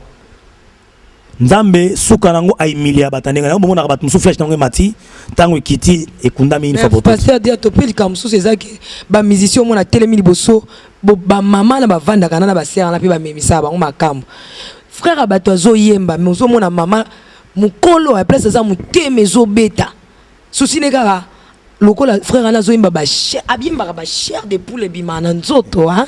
Nzambe suka nango aimilia batandenga nango bomona batu musu flèche nango mati tango ekiti ekundami une fois pour toutes. Pasteur dia topeli ka musu ezaki ba musicien mona telemi liboso ba mama na ba vanda kana na ba sœur na pe ba memisa bango makambo. Frère abato azo yemba mais ozo mona mama mukolo a place za muteme zo beta. Souci nekaka lokola frère ana zo yemba ba cher abimba ba cher de poule bimana nzoto hein.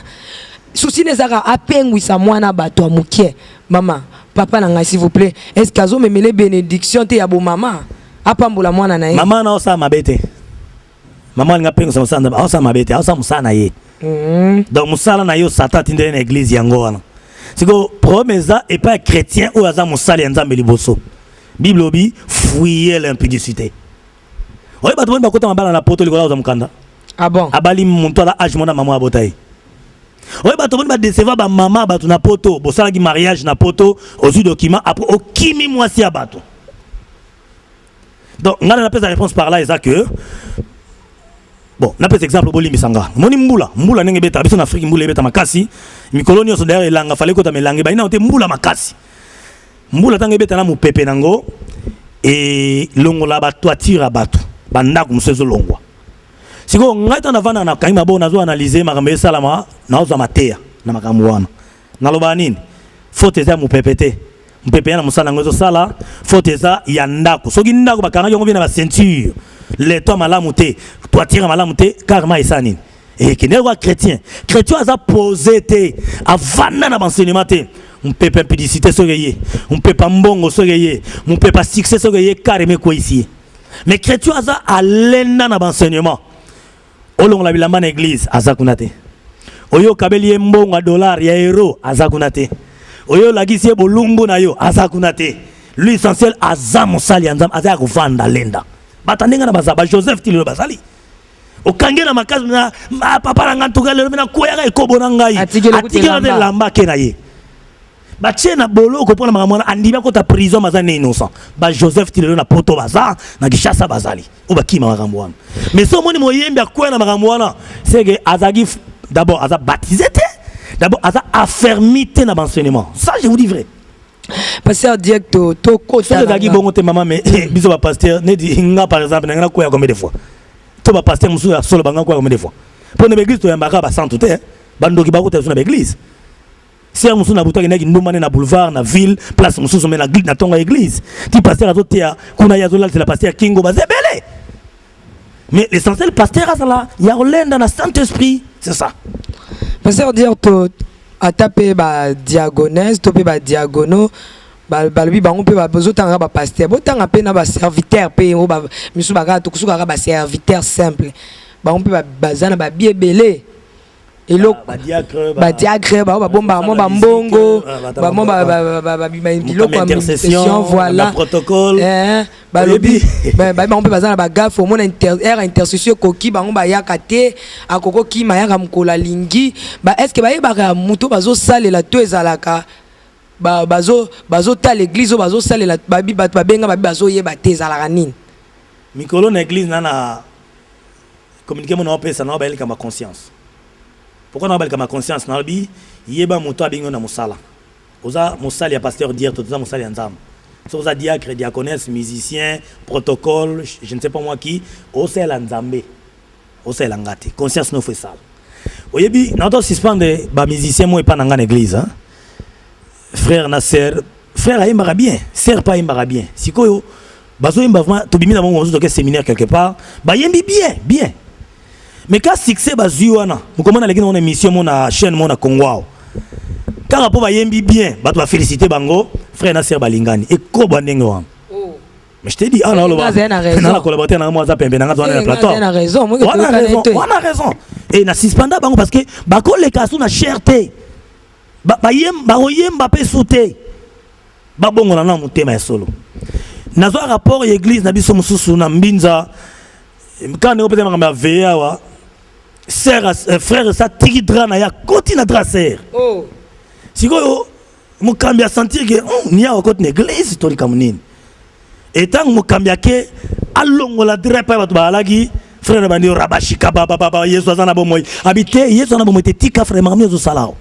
Souci nezaka apengwisa mwana bato amukie mama papa nanga s'il vous plaît est-ce qu'azo memele bénédiction te ya bo mama apambola mwana na ye mama na osa mabete mama nga pengo sa sanda osa mabete osa musana ye donc musala na yo sata tindele na église yango wana siko promesa et pas chrétien ou aza musala nzambe liboso bible obi fuyez l'impudicité oye bato ba kota mabala na poto likola oza mukanda ah bon abali muntu ala age mona mama abotai. Oui, bah, tout le monde va décevoir ba maman, bah, tu na poto, bon, ça, mariage na poto, aux documents, après, au kimi moi si abato. Donc, on a la réponse par là, c'est ça que, bon, on a par exemple, Boli Misanga, moni mbula, mbula n'enge beta, biso en Afrique, mbula beta makasi, mi colonie sont derrière langa, fallait que tu me langue, bah, il n'a été mbula makasi. Mbula tangue beta na mu pepe nango, et longo la ba toiture abato, banda comme ce longo. Si vous avez un avant, vous analyser ma salama, na matea na makamwana. Na lobanini. faute eza mupepete mpepe na musala ngozo sala faute eza ya ndako soki ndako bakanga yongo bina ba ceinture les toi malamu te toi tire malamu te karma esani et que n'est pas chrétien aza posé te avana na enseignement te mpepe impudicité sogeye mpepe mbongo sogeye mpepe succès sogeye carrément quoi ici mais chrétien aza alenda na enseignement olongo la bilamba na église aza kunate oyo kabeli mbongo dollar ya euro aza kunate oyo lagisi bolumbu na yo aza kunate lui essentiel aza mosali ya nzambe aza kuvanda lenda batandenga na bazaba Joseph Tilelo basali okange na makazi na papa na ngantuka lelo na koyaka ekobo na ngai atikela de lamba ke na ye batie na boloko pona makamona andima kota prison mazane innocent ba Joseph Tilelo na poto baza na Kishasa bazali ou ba kima makambo wana mais so moni moyembe akoya na makambo wana c'est que azagi d'abord aza baptisé d'abord aza affermi na enseignement ça je vous dis vrai pasteur direct to kota so dagi bongo te maman mais biso ba pasteur ne di nga par exemple nga koya combien de fois to ba pasteur musu ya solo banga koya combien de fois pour ne église to yambaka ba santu te bandoki ba kota na église si ya musu na buta ki ndomane na boulevard na ville place musu so na na tonga église ti pasteur azotia kuna ya zola c'est la pasteur Kingo bazebele mais l'essentiel pasteur azala ya rolenda na Saint-Esprit c'est ça pasteur dire to atape ba diagonesse to pe ba diagono ba lobi bango pe ba bozotanga ba pasteur botanga pe na ba serviteur pe o ba misu ba to kusuka ba serviteur simple bango pe ba bazana ba biebele elo ba diacre ba bomba mo ba mbongo ba mo ba biloko ya intercession voilà protocole ba lobi ba on peut bazana ba gaffe au monde intercession koki bango ba yakate akoko ki mayaka mukola lingi ba est-ce que ba yeba muto bazo salela to ezalaka bazo ta l'église bazo salela babi bato babenga babi bazo yeba te ezalaka nini mikolo na église na communiquer mon opesa na ba elika ma conscience. Pourquoi on a ma conscience dans le bi yeba moto abingo na musala oza musali ya pasteur dire tout ça musali nzam so oza diacre diaconesse musicien protocole je ne sais pas moi qui osela nzambe osela ngati conscience no fait ça oyebi na to suspendre ba musicien mo epa na ngana église hein frère na sœur frère ayembaka bien sœur pas ayembaka bien sikoyo bazo yemba vraiment to bimi na bongo ozo ke séminaire quelque part ba yembi bien mais quand succès bazui wana mukomona lekina on émission mona chaîne mona Congo quand rapport ba yembi bien ba to féliciter bango frère na sœur balingani et ko bandenge wana mais je te dis ah non lo ba na collaborateur na moi za pembe na ngazwana na plateau on a raison et na suspenda bango parce que ba ko le kasu na cherté ba yemba pe souté ba bongo na mutema ya solo nazo rapport église na biso mususu na mbinza quand on peut me veiller wa sœur frère ça tigidra na ya continue tracer oh sikoyo mukambia sentir que ni a côté église to likamnini et tant mukambia ke alongola drepa ba to balaki frère bandi rabashika baba yesu azana bomoy habité yesu na bomoy tika frère mamie zo salao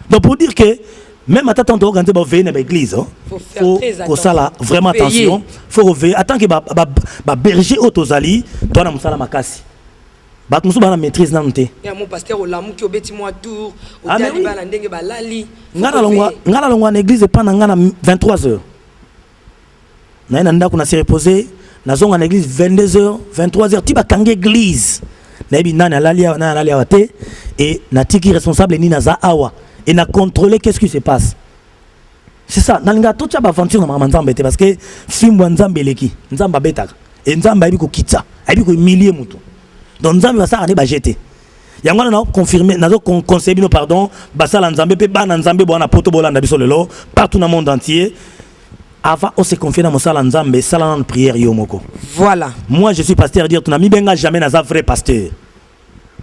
donc pour dire que même à tant de organiser ba veiller na l'église faut ça vraiment attention faut veiller attends que ba berger autozali toi na musala makasi ba musu bana maîtrise na nte ya mon pasteur olamu ki obeti moi tour otali bana ndenge balali ngana longwa na église pendant ngana 23h na ndako na se reposer na zonga na église 22h 23h ti ba kange église na bi nana alali awate et na tiki responsable ni na za awa et na contrôler qu'est-ce qui se passe. C'est ça. Nalinga tout ça aventure na nzambe te parce que fimbo nzambe leki nzamba betaka et nzamba abi ko kitsa abi ko humilier mutu. Donc nzambe va ça ba jeter. Yango na confirmer nazo conseiller bino pardon basala nzambe pe bana nzambe bona poto bolanda biso lelo partout dans le monde entier. Avant on se confie dans mosala nzambe sala na prière yomoko. Voilà. Moi je suis pasteur dire tu na mi benga jamais na za vrai pasteur.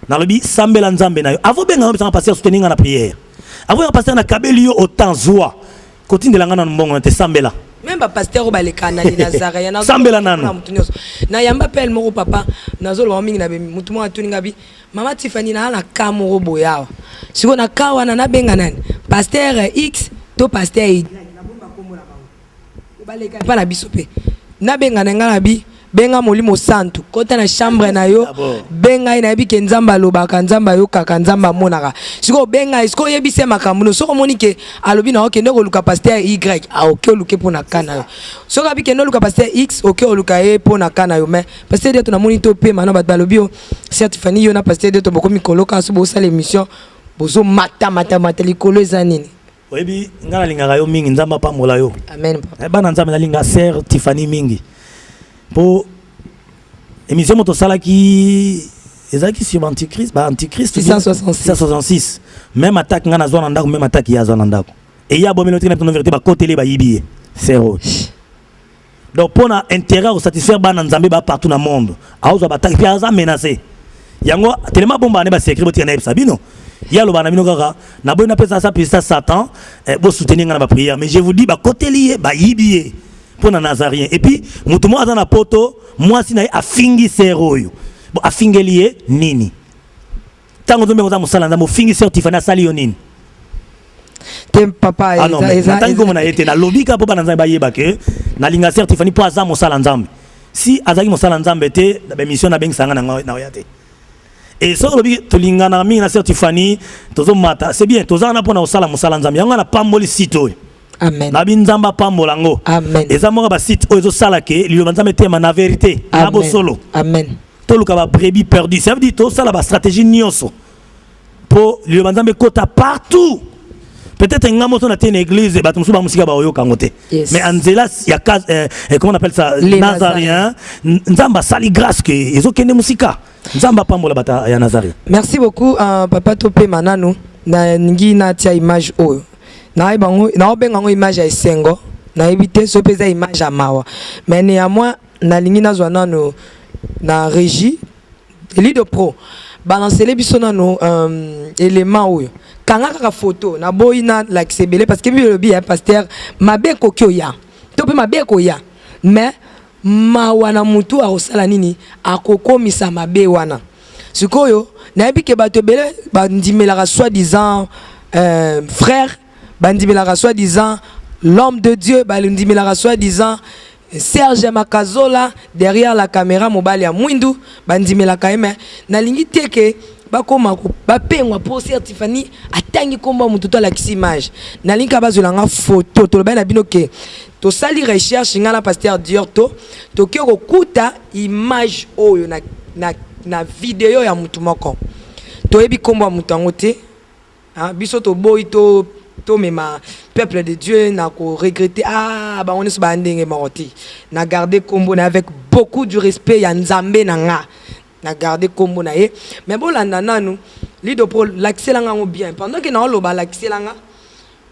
Na lobi sambela nzambe na yo. Avo benga na pasteur soutenir na prière. Avant un pasteur na kabeli autant joie. Continue de l'angana mbongo te sambela. Même pas pasteur ba le kanali Nazaré na sambela nano. Na yamba pel moko papa nazolo ba mingi na be mutu mo atuninga bi mama Tiffany na la kamoro boya. Siko na kawa na benga nani? Pasteur X to pasteur Y. Na bomba kombo na bango. Ba le ka pa na bisope. Na benga na ngana bi benga molimo santu kota na chambre na yo benga ina yebi ke nzamba lobaka nzamba yo kaka nzamba monaka siko benga siko yebi se makambo no soko moni ke alobi na okende ko luka pasteur y oke luke pona kana yo soko abi ke no luka pasteur x oke luka e pona kana yo mais pasteur de to na moni to pe mana bat balobi o certifani yo na pasteur de to bokomi koloka so bo sa l'émission bozo mata likolo ezanini oyebi ngana lingaka yo mingi nzamba pambola yo amen bana nzambe na linga sœur Tiffany mingi po émission moto salaki ezaki sur antichrist ba antichrist 666 même attaque ngana zona ndako même attaque ya zona ndako et ya bomelo tina ton vérité ba côté ba yibiye zéro donc pour na intérêt au satisfaire bana nzambe ba partout dans le monde aozo ba attaque puis aza menacé yango tellement bomba ne ba secret botia na sabino ya lo bana bino kaka na boy na pesa ça puis ça Satan bo soutenir ngana ba prière mais je vous dis ba côté lié ba yibiye pour na nazarien et puis mutu mo azana poto moi si na afingi seroyo bo afingi lié nini tango tombe ko za musala nda mo fingi certificat sali yo nini tem papa eza tango mona ete na lobika po bana nzambe ba yeba ke na linga certificat po aza musala nzambe si azaki musala nzambe te na mission na bengisanga na oyate et so lobi to linga na mingi na certificat tozo mata c'est bien toza na pona osala musala nzambe yanga na pamboli sito amen na binzamba pambolango amen ezamo ba site ozo sala ke lilo banzambe tema na vérité na bo solo amen to luka ba brebis perdu ça veut dire to sala ba stratégie nyonso po lilo banzambe kota partout peut-être ngamo to na tene église ba tumsuba musika ba oyo kangote mais anzela ya comment on appelle ça nazarien nzamba sali grâce que ezo kende musika nzamba pambola bata ya nazarien. Merci beaucoup papa Topé Manano na ngi na tia image oyo na ibango na obenga image ya esengo na ebité so peza image ya mawa mais néanmoins na lingi na zwa nano na régie Lido Pro balancer biso nano élément oyo kanga kaka photo na boy na like sebele parce que le bien pasteur mabe kokyo ya Topé mabe ko ya mais mawa na mutu a osala nini akokomisa mabe wana sikoyo na ebike bato bele bandimela soi-disant frère bandimela soi-disant l'homme de Dieu bandimela soi-disant Serge Makazola derrière la caméra mobile ya mwindu bandimela kaime na lingi teke bakoma ko bapengwa pour certificat atangi komba mutu to la image na linka bazolanga photo to na bino ke to sali recherche ngala pasteur Diorto to ke ko kuta image oyo na video ya mutu moko to ebi komba mutu angote biso to boy to mema peuple de Dieu na ko regretter ba on est ba ndenge moroti na garder kombo na avec beaucoup du respect ya nzambe nanga na garder kombo na ye mais bon landa nanu Lido Pro l'axelanga ngo bien pendant que na loba l'axelanga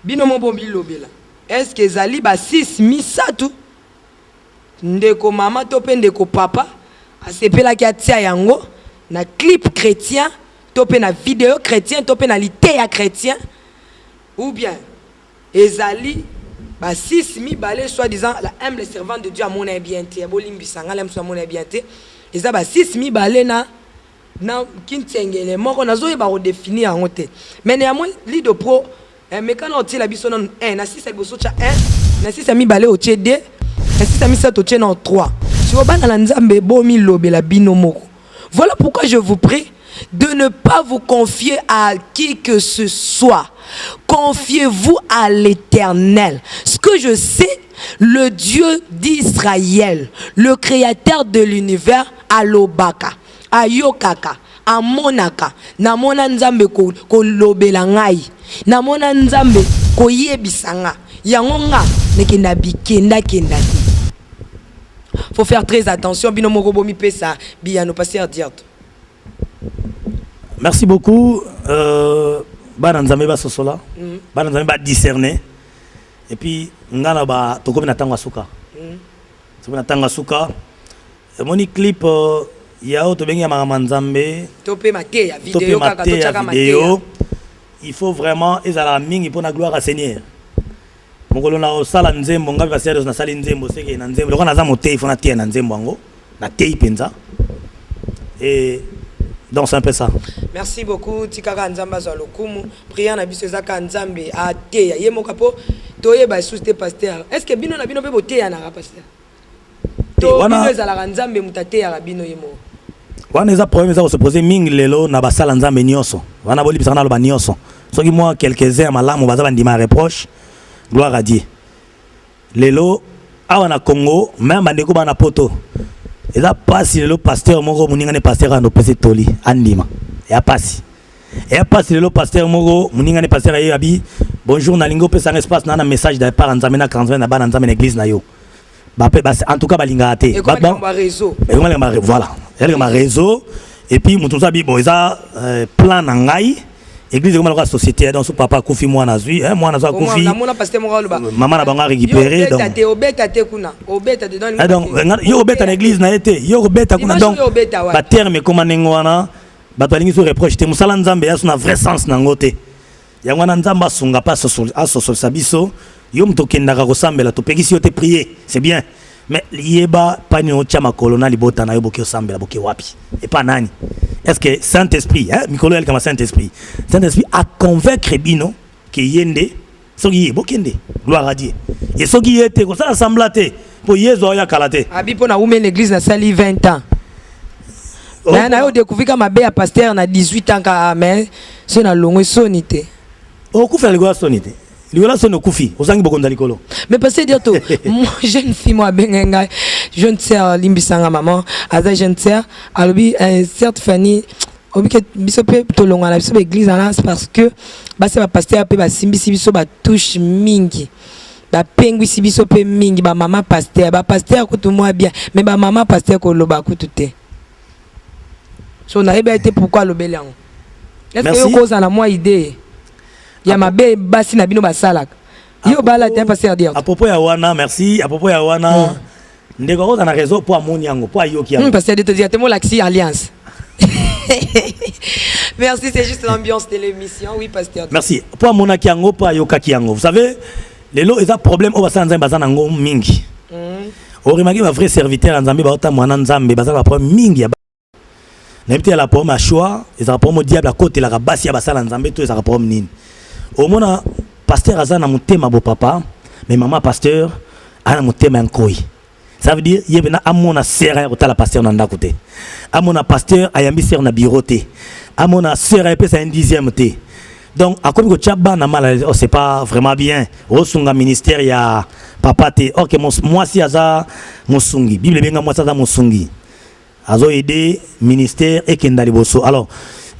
bino mo bombi lobela est-ce que zali ba 6000 ndeko mama to pe ndeko papa asepela ki atia yango na clip chrétien to pe na vidéo chrétien to pe na lité ya chrétien ou bien ezali ba 6000 balé soi-disant la humble servante de Dieu à mon bien té bolimbi sanga lem so mon bien té eza ba 6000 balé na kintengele moko nazo ba redéfinir en té mais néanmoins Lido Pro mais quand on tire la biso non 1 na 6 boso cha 1 na 6000 balé au tché 2 na 6000 au tché non 3 si oba na nzambe bomi lobela bino moko. Voilà pourquoi je vous prie de ne pas vous confier à qui que ce soit. Confiez-vous à l'Éternel. Ce que je sais, le Dieu d'Israël, le créateur de l'univers, Alobaka, Ayokaka, Amonaka, Namona Nzambe ko lobela ngai, Namona Nzambe ko yebisanga, Yangonga neke nabikenda kenda. Faut faire très attention, binomoko bomi pesa, biano passer dire. Merci beaucoup. Bana nzambe ba sosola, bana nzambe ba discerner. Et puis ngana ba tokomi na tanga suka. Tokomi na tanga suka. Moni clip ya auto bengi ya mama nzambe. Topé maté ya vidéo kaka to chaka maté. Il faut vraiment ezala mingi pour na gloire à Seigneur. Mokolo na osala nzembo ngabi ba sérieux na sali nzembo seke na nzembo. Lokana za moté il faut na tie na nzembo ngo. Na tei penza. Et donc c'est un peu ça. Merci beaucoup Tikaka Nzamba za lokumu. Prière na biso ezaka Nzambe a teya. Ye mokapo toye ba sous pasteur. Est-ce que bino na bino pe boteya na pasteur? wana ezalaka nzambe mutate ya rabino yemo wana eza problème eza se poser mingi lelo na basala nzambe nyonso wana bolibisaka naloba nyonso soki moi quelques-uns malamu baza bandima reproche gloire à Dieu lelo awa na Congo même bandeko bana poto eza pasi lelo pasteur moko muningane pasteur ano pese toli andima ya pasi lelo pasteur moko muningane pasteur abi bonjour na lingo pesa un espace na message de part nzambe na kanzwe na bana nzambe na église na yo en tout cas balinga ate réseau voilà il y a un réseau et puis mutu sabi bon eza plan na ngai église comme la société donc papa kufi moi na zui moi na kufi maman na bango récupérer donc yo obeta na église na été yo obeta kuna donc ba terme comme nengo wana bato alingi so reproche te musala nzambe ya na vrai sens na ngote yango na nzamba sunga pas so sabiso yo mtokendaka kosambela topekisi yo te prier c'est bien mais yeba panyo chama colonel libota na yo boki osambela boki wapi et pas nani est-ce que Saint-Esprit mikolo el kama Saint-Esprit a convaincre bino que yende soki bokende gloire à Dieu et soki yete ko ça semblate po yezo ya kalate abi po na ume l'église na sali 20 ans na yo découvrir mabe ya pasteur na 18 ans ka mais c'est na longo sonité o ku faire le sonité Liola son okufi, osangi bokonda likolo. Mais parce que dire tout, moi jeune fille moi benga, jeune sœur limbisanga maman, aza jeune sœur, alobi certes Fanny, obi que biso pe to longa la biso église là parce que ba c'est ba pasteur pe ba simbisi biso ba touche mingi. Ba pengwi si biso pe mingi ba maman pasteur ko tout moi bien, mais ba maman pasteur ko loba ko tout te. So na été pourquoi lobelango. Est-ce que yo cause na moi idée? Ya mabe basi na bino basalaka yo bala te passer dire à propos ya wana merci à propos ya wana ndeko ko na réseau pour amoni yango pour ayoki yango passer de te dire te mo laxi alliance merci c'est juste l'ambiance de l'émission oui pasteur merci pour amonaki yango pour ayokaki yango vous savez lelo eza problème o basala nzambe bazana ngo mingi o remaki ba vrai serviteur nzambe ba ota mwana nzambe bazala problème mingi ya n'importe la pomme à choix ils ont pomme diable à côté la basi ya basala nzambe to ezaka problème nini au mona pasteur azana mutema bo papa mais maman pasteur ana mutema nkoi ça veut dire yebena amona sœur ya kotala pasteur na ndako te amona pasteur ayambi sœur na bureau te amona sœur ya pesa un dixième te donc akomi ko tchaba na mal c'est pas vraiment bien osunga ministère ya papa te OK moi si aza mosungi bible benga moi ça mosungi azo aider ministère et kenda liboso alors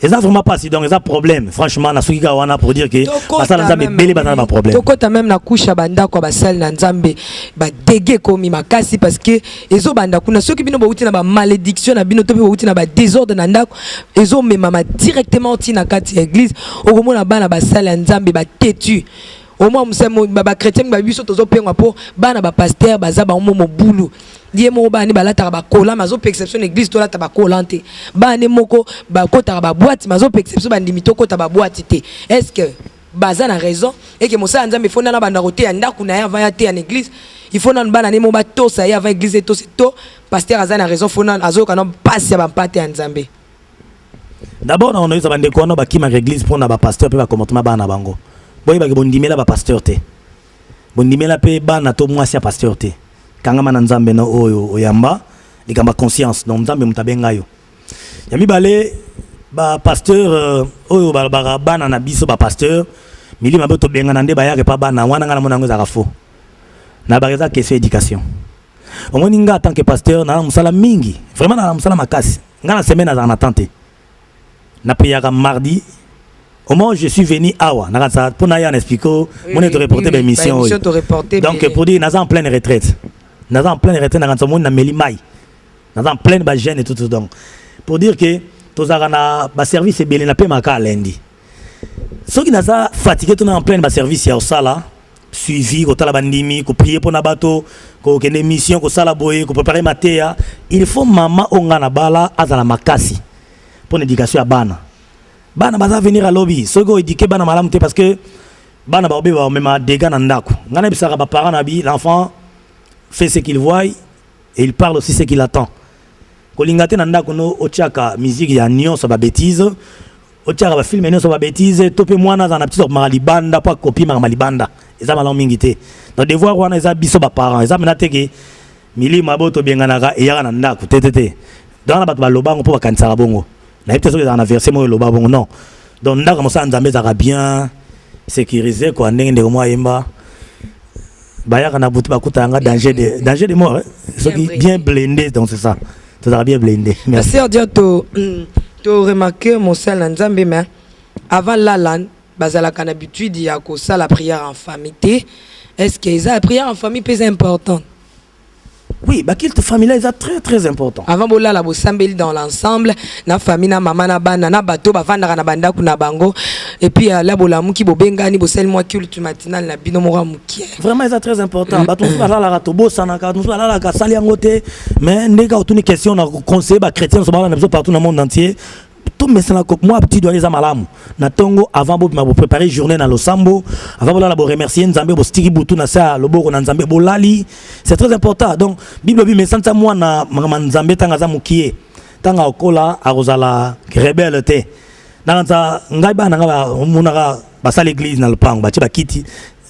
et ça vraiment pas si donc ça problème franchement na soki ka wana pour dire que basala nzambe bele basala ba problème tokota même na kusha banda kwa basali na nzambe ba dege komi makasi parce que ezo banda kuna soki bino ba uti na ba malédiction na bino to ba uti na ba désordre na ndako ezo mema directement ti na kati église okomona bana basali na nzambe ba têtu au moins musemo ba chrétien ba biso tozo pengwa po bana ba pasteur baza ba momo bulu die mo ba ni balata ba kola mazo exception église to la ta ba kolante ba ne moko ba kota ba boîte mazo exception ba ndimito kota ba boîte te est-ce que baza na raison et que mosa nzambe fona na banda roté anda kuna ya va te en église il faut non bana ne mo ba to sa ya va église to pasteur aza na raison fona azo kana passe ya ba pate ya nzambe d'abord on a eu ça bande ko no ba kima église pour na ba pasteur pe ba comportement bana bango boy ba bondimela ba pasteur te bondimela pe bana to mwasi ya pasteur te kanga mana nzambe na oyo oyamba likamba conscience donc nzambe mutabenga yo yami balé ba pasteur oyo ba bana na biso ba pasteur mili mabe to benga na nde ba yake pa bana wana ngana mona ngoza kafo na ba reza question éducation omoni nga en tant que pasteur na musala mingi vraiment na musala makasi ngana semaine na attente na prière mardi au moment je suis venu awa na pour na ya expliquer mon te reporter ba émission donc pour dire na en pleine retraite na en pleine retraite na kanso mon na melimai na en pleine ba jeune et tout donc pour dire que tozaka na ba service ebele na pe maka lundi soki na za fatigué to na en pleine ba service ya osala suivi ko tala bandimi ko prier pour na bato ko kende mission ko sala boye ko préparer matéa il faut mama onga na bala azala makasi pour l'éducation à bana bana baza venir à lobby soki éduquer bana malamu te parce que bana ba obe ba mema dégâts na ndako ngana bisaka ba parents na bi l'enfant fait ce qu'il voit et il parle aussi ce qu'il attend kolinga te na ndako no otiaka musique ya nyonso ba bêtise otiaka ba film nyonso ba bêtise to pe mwana za na petite malibanda pa copie malibanda eza malamu mingi te donc devoir wana eza biso ba parents eza menate ke mili maboto benganaka eyaka na ndako tetete donc na bato balobango mpo bakanisaka bongo nayebi te soki ezaka na verset moko eloba bongo non donc ndako mosala nzambe ezalaka bien sécurisé quoi ndenge ndeko moko ayemba bayaka na butu bakutaka nga danger de mort soki bien blindé donc c'est ça tozalaka bien blindé merci dire to remarqué mosala na nzambe mais avant lalan bazalaka na habitude ya kosala prière en famille te est-ce que la prière en famille est importante? Oui, bakilte familial est très très important. Avant bola la bosambeli dans l'ensemble, na famille na maman na bana na bato bavanda na banda kuna bango et puis la bola muki bobengani bosel moi culte matinal na bino mora muki. Vraiment c'est très important. Bato so la la tobo sanaka, nous la la ka sali ngote, mais ndeka otuni question na conseiller ba chrétien so ba na besoin partout dans le monde entier. Tout mais ça moi petit doigt les amalam na tongo avant bo préparer journée na losambo avant bola la bo remercier nzambe bo stiki butu na sa loboko na nzambe bo lali c'est très important donc bible bi mais santa moi na nzambe tanga za mukie tanga okola arozala rebelle te na nza ngai ba na nga munaka ba sala l'église na lopango ba ti ba kiti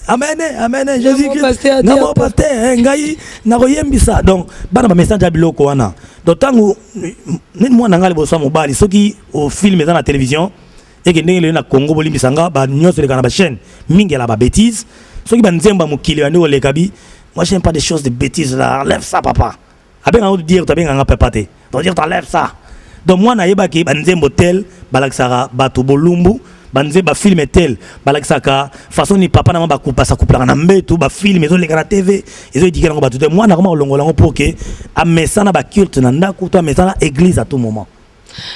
amen amen Jésus Christ na mo pasteur ngai na koyembisa donc bana ba message biloko wana donc tango nini mwana ngale boso mobali soki au film dans la télévision et que ndenge na Congo bolimbisanga ba nyonso le kana ba chaîne mingi la ba bêtise soki ba nzemba mukili ande o lekabi moi j'aime pas des choses de bêtises là enlève ça papa abenga on dire tabenga nga papa te donc dire t'enlève ça donc moi na yeba ki ba nzembo tel balaksara bato bolumbu banze ba film tel balakisaka façon ni papa na mama ba sa couple na mbetu ba film ezo leka na TV ezo dikela ngo batu te moi na koma longola ngo pour que a mesana ba culte na ndako to mesana église à tout moment.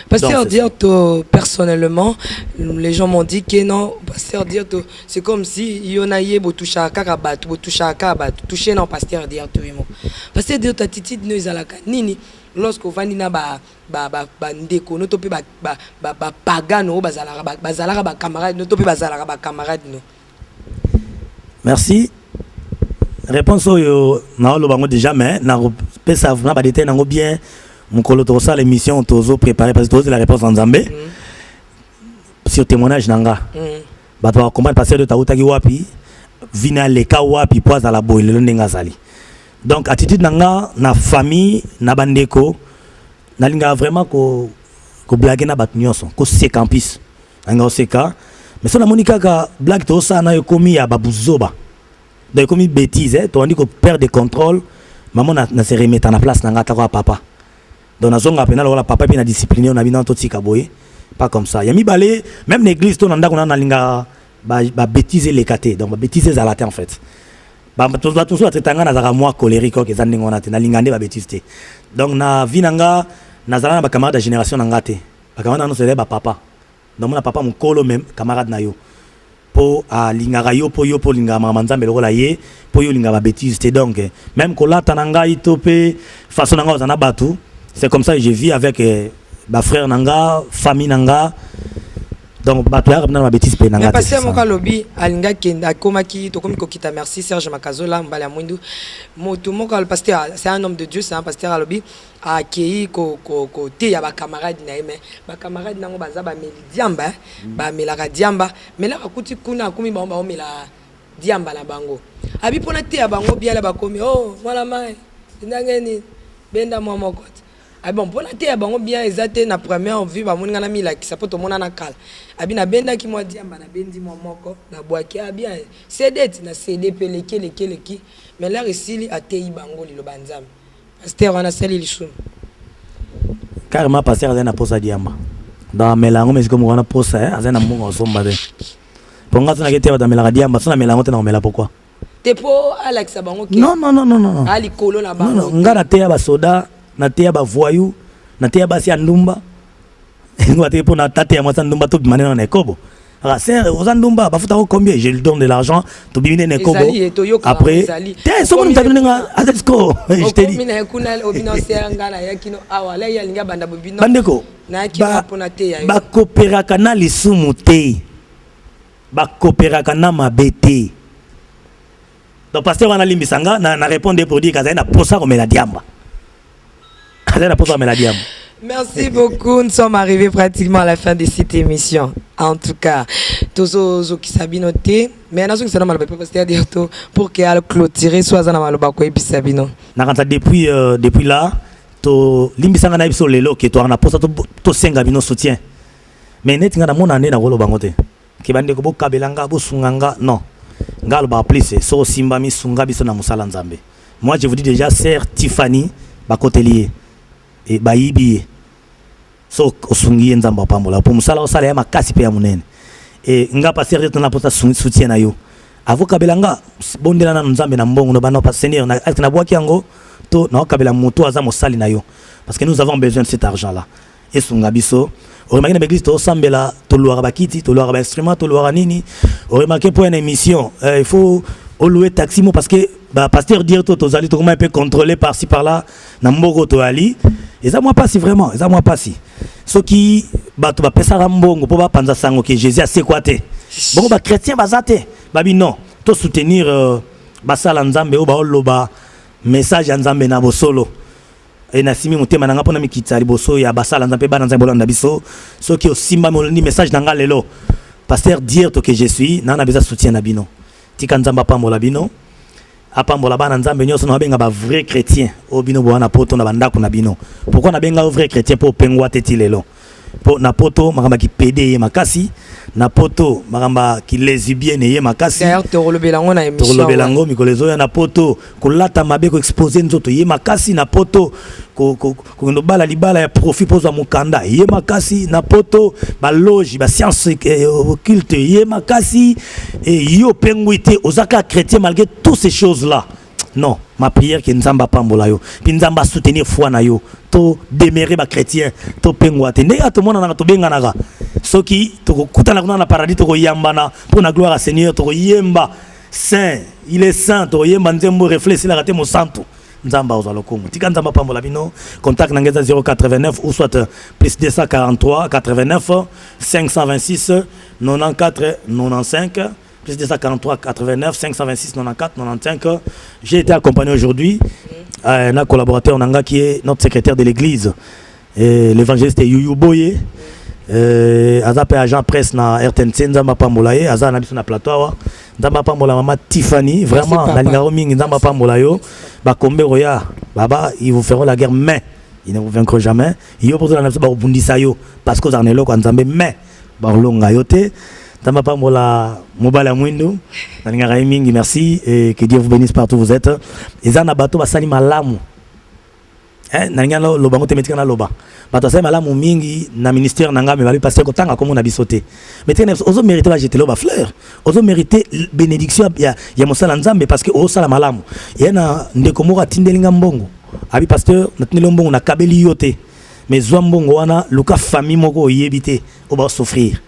Pasteur Diato, personnellement, les gens m'ont dit que non, Pasteur Diato, c'est comme si yonaye bo toucha kakabat, bo toucha kabat, toucher non Pasteur Diato emo. Pasteur Diato attitude no izalaka nini lorsque vani na ba ndeko no tope ba pagano bazalaka ba camarade no tope bazalaka ba camarade no. Merci. Réponse yo na lo bango déjà mais na pesa na ba détail nango bien. Mon collègue ça l'émission tozo préparé parce que tozo la réponse en Zambé sur témoignage nanga ba to comprendre passer de tauta ki wapi vina le ka wapi poise à la boy le ndenga zali donc attitude nanga na famille na bandeko na linga vraiment ko blague na bat nyonso ko se campus nanga seka mais ça na monika ka blague to ça na yokomi ya babuzoba donc comme bêtise to andi ko perdre de contrôle maman na se remettre na place nanga ta ko papa. Donc nazonga pena la papa puis na discipliné on a bien toti kaboye pas comme ça yami balé même l'église to nanda kuna na linga ba bêtiser les catés donc ba bêtiser za la terre en fait ba tout ça tetanga na za moi colérique que zandinga on a na lingande ba bêtiser donc na vinanga na zala na ba camarade de génération nanga te ba camarade no c'est ba papa donc mon papa mon kolo même camarade na yo po a linga yo po linga mama nzambe lokola ye po yo linga ba bêtiser donc même kolata nanga itope façon nanga za na batu. C'est comme ça que je vis avec ma frère nanga, famille nanga. Donc batouya comme dans ma bêtise pe nanga. Mais passer mon kalobi alinga kenda komaki to komiko kita merci Serge Makazola mbala mwindu. Moto mon kal pasteur c'est un homme de Dieu, c'est un pasteur alobi a kei ko te ya ba camarade na mais ba camarade nango baza ba meli diamba ba melaka diamba mais là akuti kuna kumi ba mela diamba na bango. Abi pona te ya bango bien la ba komi oh voilà mai. Ndangeni benda moi moko. Ah bon, pour la terre, bon, bien, exacté, na première vue, bah, mon gars, mi la qui s'appelle mon anakal. Abi na benda qui m'a dit, bah, na bendi mon moko, na bois qui a bien. CD, na CD, peleki, mais là, ici, a tei bango, li lo banzam. Pasteur, on a sali li chou. Carrément, pasteur, a posa diamba. Dans melango, mais comme on a posa, a zena mongo, somba de. Pour nga, na kete, dans melango diamba, son melango, t'es na mela pourquoi? T'es pour Alex Bango qui. Non. Ali kolo na bango. Non, nga na te ba soda. Na te ba voyou na te ba si andumba ngwa te pona tate ya mwasa ndumba to bimane na ekobo ara ser ozandumba bafuta ko combien je lui donne de l'argent to bimine na ekobo après te so mon tabine nga azesko je te dis mina kuna obino seranga na yakino awala ya linga banda bobino bandeko na yakino pona te ya ba coopéraka na lisumu te ba coopéraka na mabete donc pasteur wana limbisanga na répondre pour dire kaza na posa ko mela diamba. Merci beaucoup, nous sommes arrivés pratiquement à la fin de cette émission. En tout cas, tozo qui sabino te mais nazo qui sana maloba c'est-à-dire pour que al clôturer soit za na maloba ko epi sabino na kanta depuis là to limbisanga na biso lelo ke to na posa to senga bino soutien mais net nga na mona ne na koloba ngote ke bande ko bokabelanga bosunganga non ngalo ba plus so simba mi sunga biso na musala nzambe. Moi je vous dis déjà sœur Tiffany bakotelier et bayibi so osungi nzamba pambola pour musala osala ya makasi pe ya munene et nga passer de na pota soutien na yo avoka belanga bondela na nzambe na mbongo no bana pa seigneur na na bwaki yango to na kabela moto aza mosali na yo parce que nous avons besoin de cet argent là et sunga biso remarquez dans l'église to sambela to loira bakiti to loira ba instrument to loira nini remarquez pour une émission il faut louer taxi parce que bah pasteur dire to zali to comment un peu contrôler par ci par là na mboko to ali et ça moi pas si vraiment ça moi pas si ce qui ba to ba pesa mbongo po ba panza sango que Jésus a c'est quoi te bon ba chrétien bazate babi non to soutenir basala nzambe o ba oloba message nzambe na bo solo et na simi motema nanga pona mikitsa liboso ya basala nzambe ba nzambe bolanda biso ce qui au simba moloni message nanga lelo pasteur dire to que je suis na besoin soutien na bino tika nzamba pambola bino apambola bana nzambe nyoso na benga ba vrai chrétien o bino bwana poto na bandako na bino pourquoi na benga vrai chrétien po pengwa teti lelo po na poto makamba ki pede makasi na poto makamba ki lesbienne ye makasi d'ailleurs te rolobelango na émission to rolobelango mikolezo ya na poto kolata mabe ko exposer nzoto ye makasi na poto ko ndo bala libala ya profit poza mukanda ye makasi na poto ba loge ba science occulte ye makasi et yo penguité ozaka chrétien malgré toutes ces choses là. Non, ma prière que nzamba pambola yo, puis nzamba soutenir foi na yo, to demeurer ba chrétien, to pengwate. Ndeka to mona na to benga naga. Soki to kutana kuna na paradis to yambana pour la gloire à Seigneur to yemba saint, il est saint to yemba nzembo réfléchir la raté mon santo. Nzamba ozalo kongo. Tika nzamba pambola bino, contact nangeza 089 ou soit plus 243 89 526 94 95 plus 243 89 526 94 95. J'ai été accompagné aujourd'hui un collaborateur nanga qui est notre secrétaire de l'église, l'évangéliste Youyou Boye, azape agent presse na RTNC nzamba pambola ye aza na biso na plateau nzamba pambola mama Tiffany vraiment na lingaro mingi nzamba pambola yo ba kombe roya baba ils vous feront la guerre mais ils ne vous vaincront jamais yo pour na biso ba bundisa yo parce que zanelo kwa nzambe mais ba longa yo te nzamba pambola mobala mwindo na lingaro mingi merci et que Dieu vous bénisse partout où vous êtes ezana bato basali malamu na ngalo loba ngote metika na loba bato sa malamu mingi na ministère nanga me bali passer ko tanga comme na bisoté mais tene ozo mériter ba jeter loba fleur ozo mériter bénédiction ya mosala nzambe parce que o sala malamu yana ndeko moko atindelinga mbongo abi pasteur na tindelo mbongo na kabeli yote mais zwa mbongo wana luka famille moko yebité o ba souffrir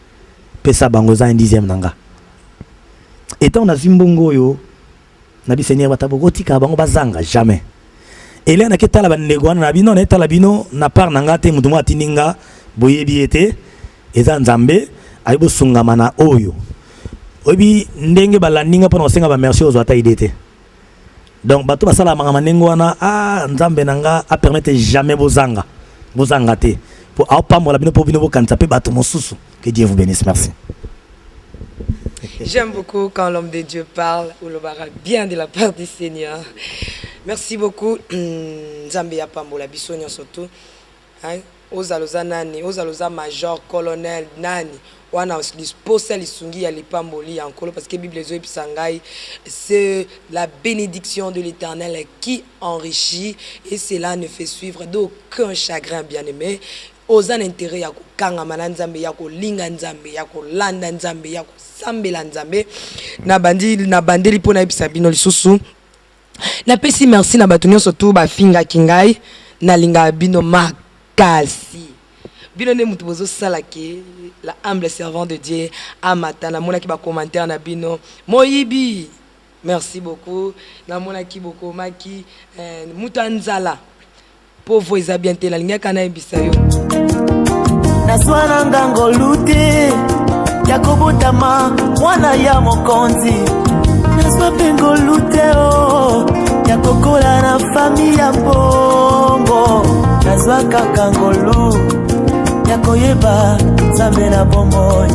pesa bango za 10e nanga étant na zimbongo yo na bi Seigneur bataboko tika bango bazanga jamais. Et là, on a que la bande na bino na tala bino na par nanga te mutumo atininga boyebi ete eza nzambe ayibo sungama na oyo obi ndenge balandinga pona osenga ba merci aux ata idete donc bato basala manga ndenge wana nzambe nanga a permettre jamais bozanga te pour apambola bino po bino bokanza pe bato mosusu. Que Dieu vous bénisse, merci. J'aime beaucoup quand l'homme de Dieu parle ou le bara bien de la part du Seigneur. Merci beaucoup. Zambia Pambola Bissonia surtout. Ozaloza nani, ozaloza major, colonel nani. Wana dispose lisungi ya lipamboli encore parce que Bible zo episangai c'est la bénédiction de l'Éternel qui enrichit et cela ne fait suivre d'aucun chagrin bien-aimé. Ozan intérêt ya ko kanga mananzambe ya ko linga nzambe ya ko landa nzambe ya ko sambela nzambe na bandeli pona episa bino lisusu na pesi merci na batunyo surtout ba finga kingai na linga bino makasi bino ne mutu bozo salake la humble servant de Dieu amata na mona ki ba commentaire na bino moyibi merci beaucoup na mona ki boko maki mutanzala pauvre Isabien te la linga kana ebisa yo Naswana ngango lute Yakobutama wana ya mokonzi Naswa pengo lute o Yakokola na fami ya bongo Naswa kakangolu Yakoyeba zambe na bomoi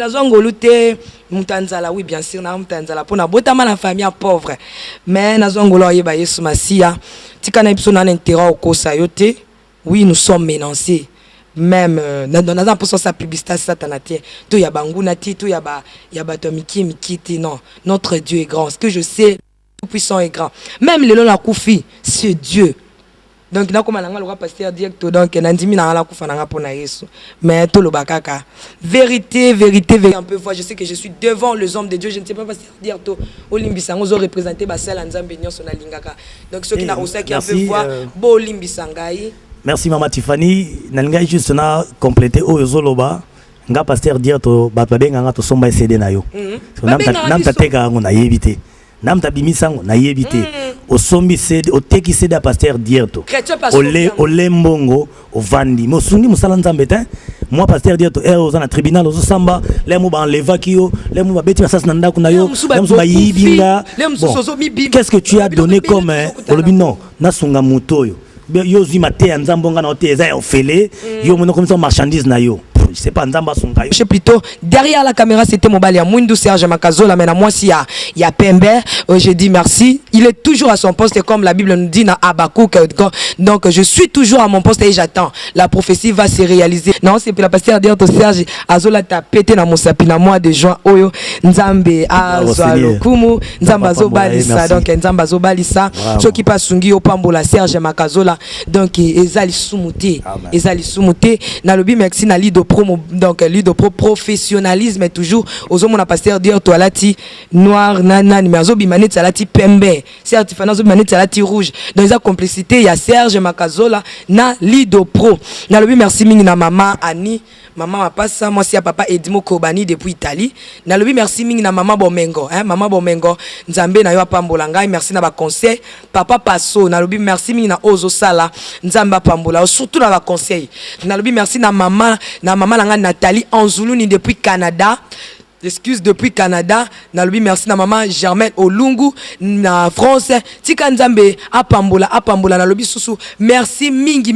nazongolute mutanzala, oui bien sûr na mutanzala pona botama na famille pauvre mais nazongolo yeba Yesu Masia tika na biso na intérêt au kosa yote. Oui, nous sommes menacés. Même dans pour sa publicité satanatie tout ya banguna ti tout ya ba tomiki mikiti. Non, notre Dieu est grand. Ce que je sais, tout puissant est grand. Même le la koufi, c'est Dieu. Donc na comme nanga le pasteur direct donc nandimi na la kufa nanga pona Yesu. Mais tout le bakaka. Vérité un peu fois je sais que je suis devant les hommes de Dieu, je ne sais pas pasteur dire to olimbisango zo représenter ba sel nzambe nyonso na lingaka. Donc ceux qui na osa qui un peu voir bo olimbisangai. Merci Maman Tiffany. Nalinga juste na compléter o yozoloba. Nga pasteur dire to bato benga to somba CD na yo. Nam ta teka ngo na yebite. Nam ta bimisango na yebite. O sombi CD o teki CD pasteur dire to. Ole mbongo o vandi. Mo sungi musala nzambe te. Moi pasteur dire to aux na tribunal aux samba, les mo ba enleva kio, les mo ba beti sas na ndako na yo, les mo ba yibinga. Qu'est-ce que tu as donné comme olobi non, na sunga mutoyo. Yo zi mate nzambonga na ote eza ofele, yo mono comme ça marchandise na yo. Je sais pas nzamba songa yo. Je sais plutôt derrière la caméra c'était Mobali ya Mwindu Serge Makazola mais na moi si il y a Pembe, je dis merci. Il est toujours à son poste comme la Bible nous dit dans Habakkuk. Donc je suis toujours à mon poste et j'attends. La prophétie va se réaliser. Non, c'est pour la pasteur dire to Serge Azola ta pété na mosapi na mois de juin oyo Nzambe azalo kumu Nzamba zo balisa donc Nzamba zo balisa ceux qui pasungi opambola Serge Makazola donc ezali sumuté na lobi merci na lido promo donc lido pro professionnalisme toujours aux hommes on a pasteur dire toilati noir nana mais azo bimane talati pembe certes fanazo bimane talati rouge dans la complicité il y a Serge Makazola na lido pro na lobi merci mingi na maman Annie maman mapasa moi si papa Edimo Kobani depuis Italie na lobi merci mingi na maman Bomengo maman Bomengo Nzambe na yo pambola ngai merci na ba conseil papa Passo na lobi merci mingi na Ozo Sala Nzamba pambola surtout na ba conseil na lobi merci na maman nanga Nathalie Anzuluni depuis Canada. Excuse depuis Canada. Na lobi merci na maman Germaine Olungu na France. Tika Nzambe apambola na lobi susu. Merci mingi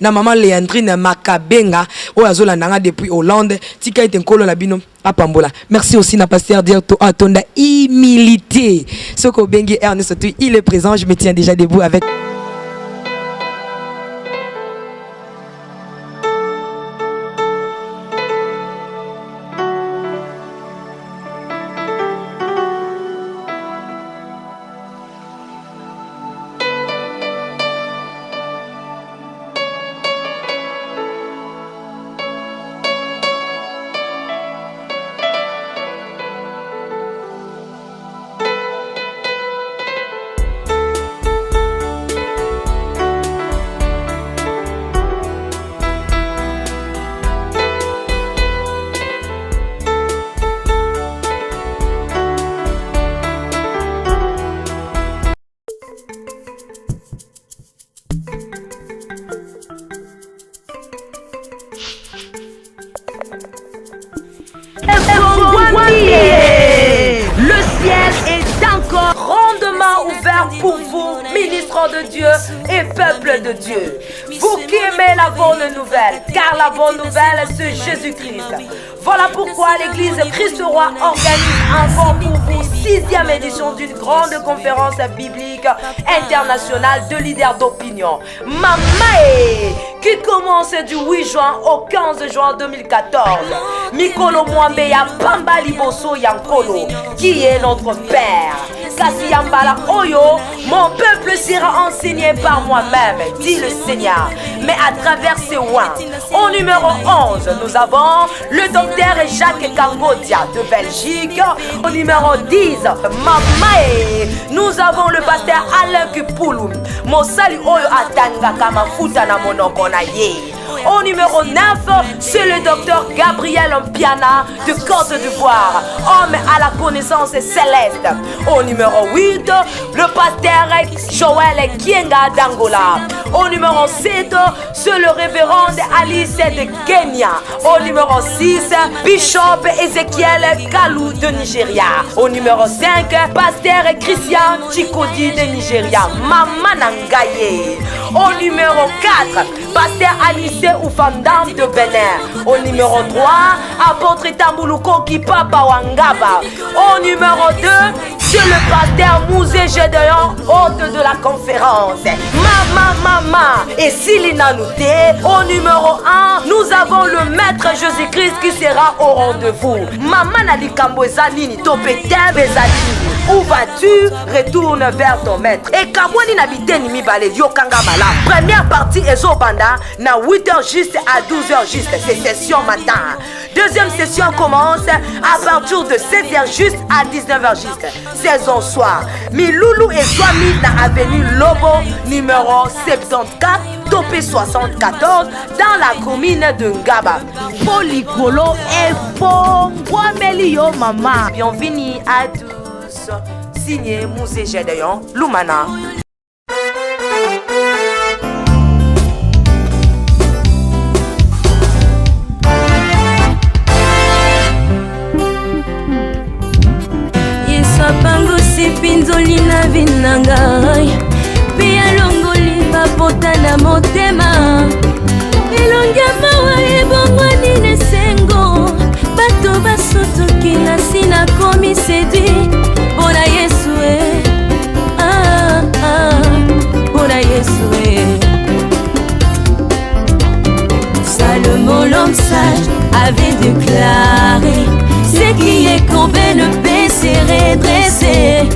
na maman Leandrine Makabenga o azola nanga depuis Hollande. Tika ite nkolo na bino apambola. Merci aussi na pasteur dire to atonda humilité. Soko bengi Ernest il est présent, je me tiens déjà debout avec le ciel est encore grandement ouvert pour vous, ministres de Dieu et peuple de Dieu. Vous qui aimez la bonne nouvelle, car la bonne nouvelle c'est Jésus-Christ. Voilà pourquoi l'église Christ Roi organise encore pour vous 6e édition d'une grande conférence biblique internationale de leaders d'opinion. Mamae, qui commence du 8 juin au 15 juin 2014. Mikolo Mwambe ya Pamba Liboso Yankolo, qui est notre Père. Kasi Yambala Oyo, mon peuple sera enseigné par moi-même, dit le Seigneur. Mais à travers ces oins, au numéro 11, nous avons le docteur Jacques Kangodia de Belgique. Au numéro 10, Mamae, nous avons le pasteur Alain Kupoulou. Mosali Oyo Atanga Kamafuta na monoko na ye. Au numéro 9, c'est le docteur Gabriel Mpiana de Côte d'Ivoire, homme à la connaissance céleste. Au numéro 8, le pasteur Joël Kienga d'Angola. Au numéro 7, c'est le révérend Alice de Kenya. Au numéro 6, Bishop Ezekiel Kalou de Nigeria. Au numéro 5, pasteur Christian Chikodi de Nigeria. Mama Nangaye. Au numéro 4, pasteur Alice lycée ou Fandam de Bénin. Au numéro 3, apôtre Tambuluko Kipapa Wangaba. Au numéro 2, c'est le pasteur Mouzé Gédéon, hôte de la conférence. Mama. Et Silina Nouté. Au numéro 1, nous avons le maître Jésus-Christ qui sera au rendez-vous. Maman Nalikambo Zanini Topete Bezali. Où vas-tu? Retourne vers ton maître. Et Kabwani Nabiteni Mibale Yokanga Mala. Première partie Ezobanda, na 8h juste à 12h juste. C'est session matin. Deuxième session commence à partir de 16h juste à 19h juste. Saison soir. Miloulou et Swami na avenue Lobo numéro 74 Topé 74 dans la commune de Ngaba. Poligolo et Melio Mama. Bienvenue à tous. Signé Mouzé Gédéon Lumana. Yesapango sipinzoli na vinangai Pia longoli bapota na motema Elongia mawa ebongwani nesengo Bato basotoki na sina komi séduit Bona Yesue Bona Yesue Salomon l'homme sage avait déclaré Ce qui est courbé ne peut se redresser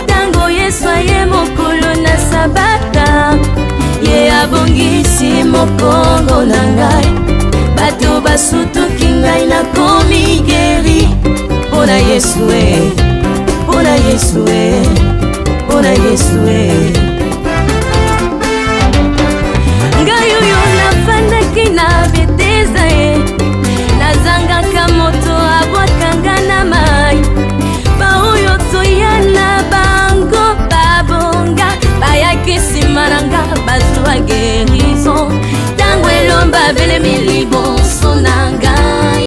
Tango Yesue mokolo na sabata Ye abongisi mokongo na ngai Bato basutuki ngai na komi geri Bona Yesue Bona Yesue Bona Yesue Ngai oyo nafandaki na beteza ye Nazangaka moto abwakanga na mai Baoyo toyana bango babonga Bayaki nsima na nga bazwa guérison Tango elomba belemi libo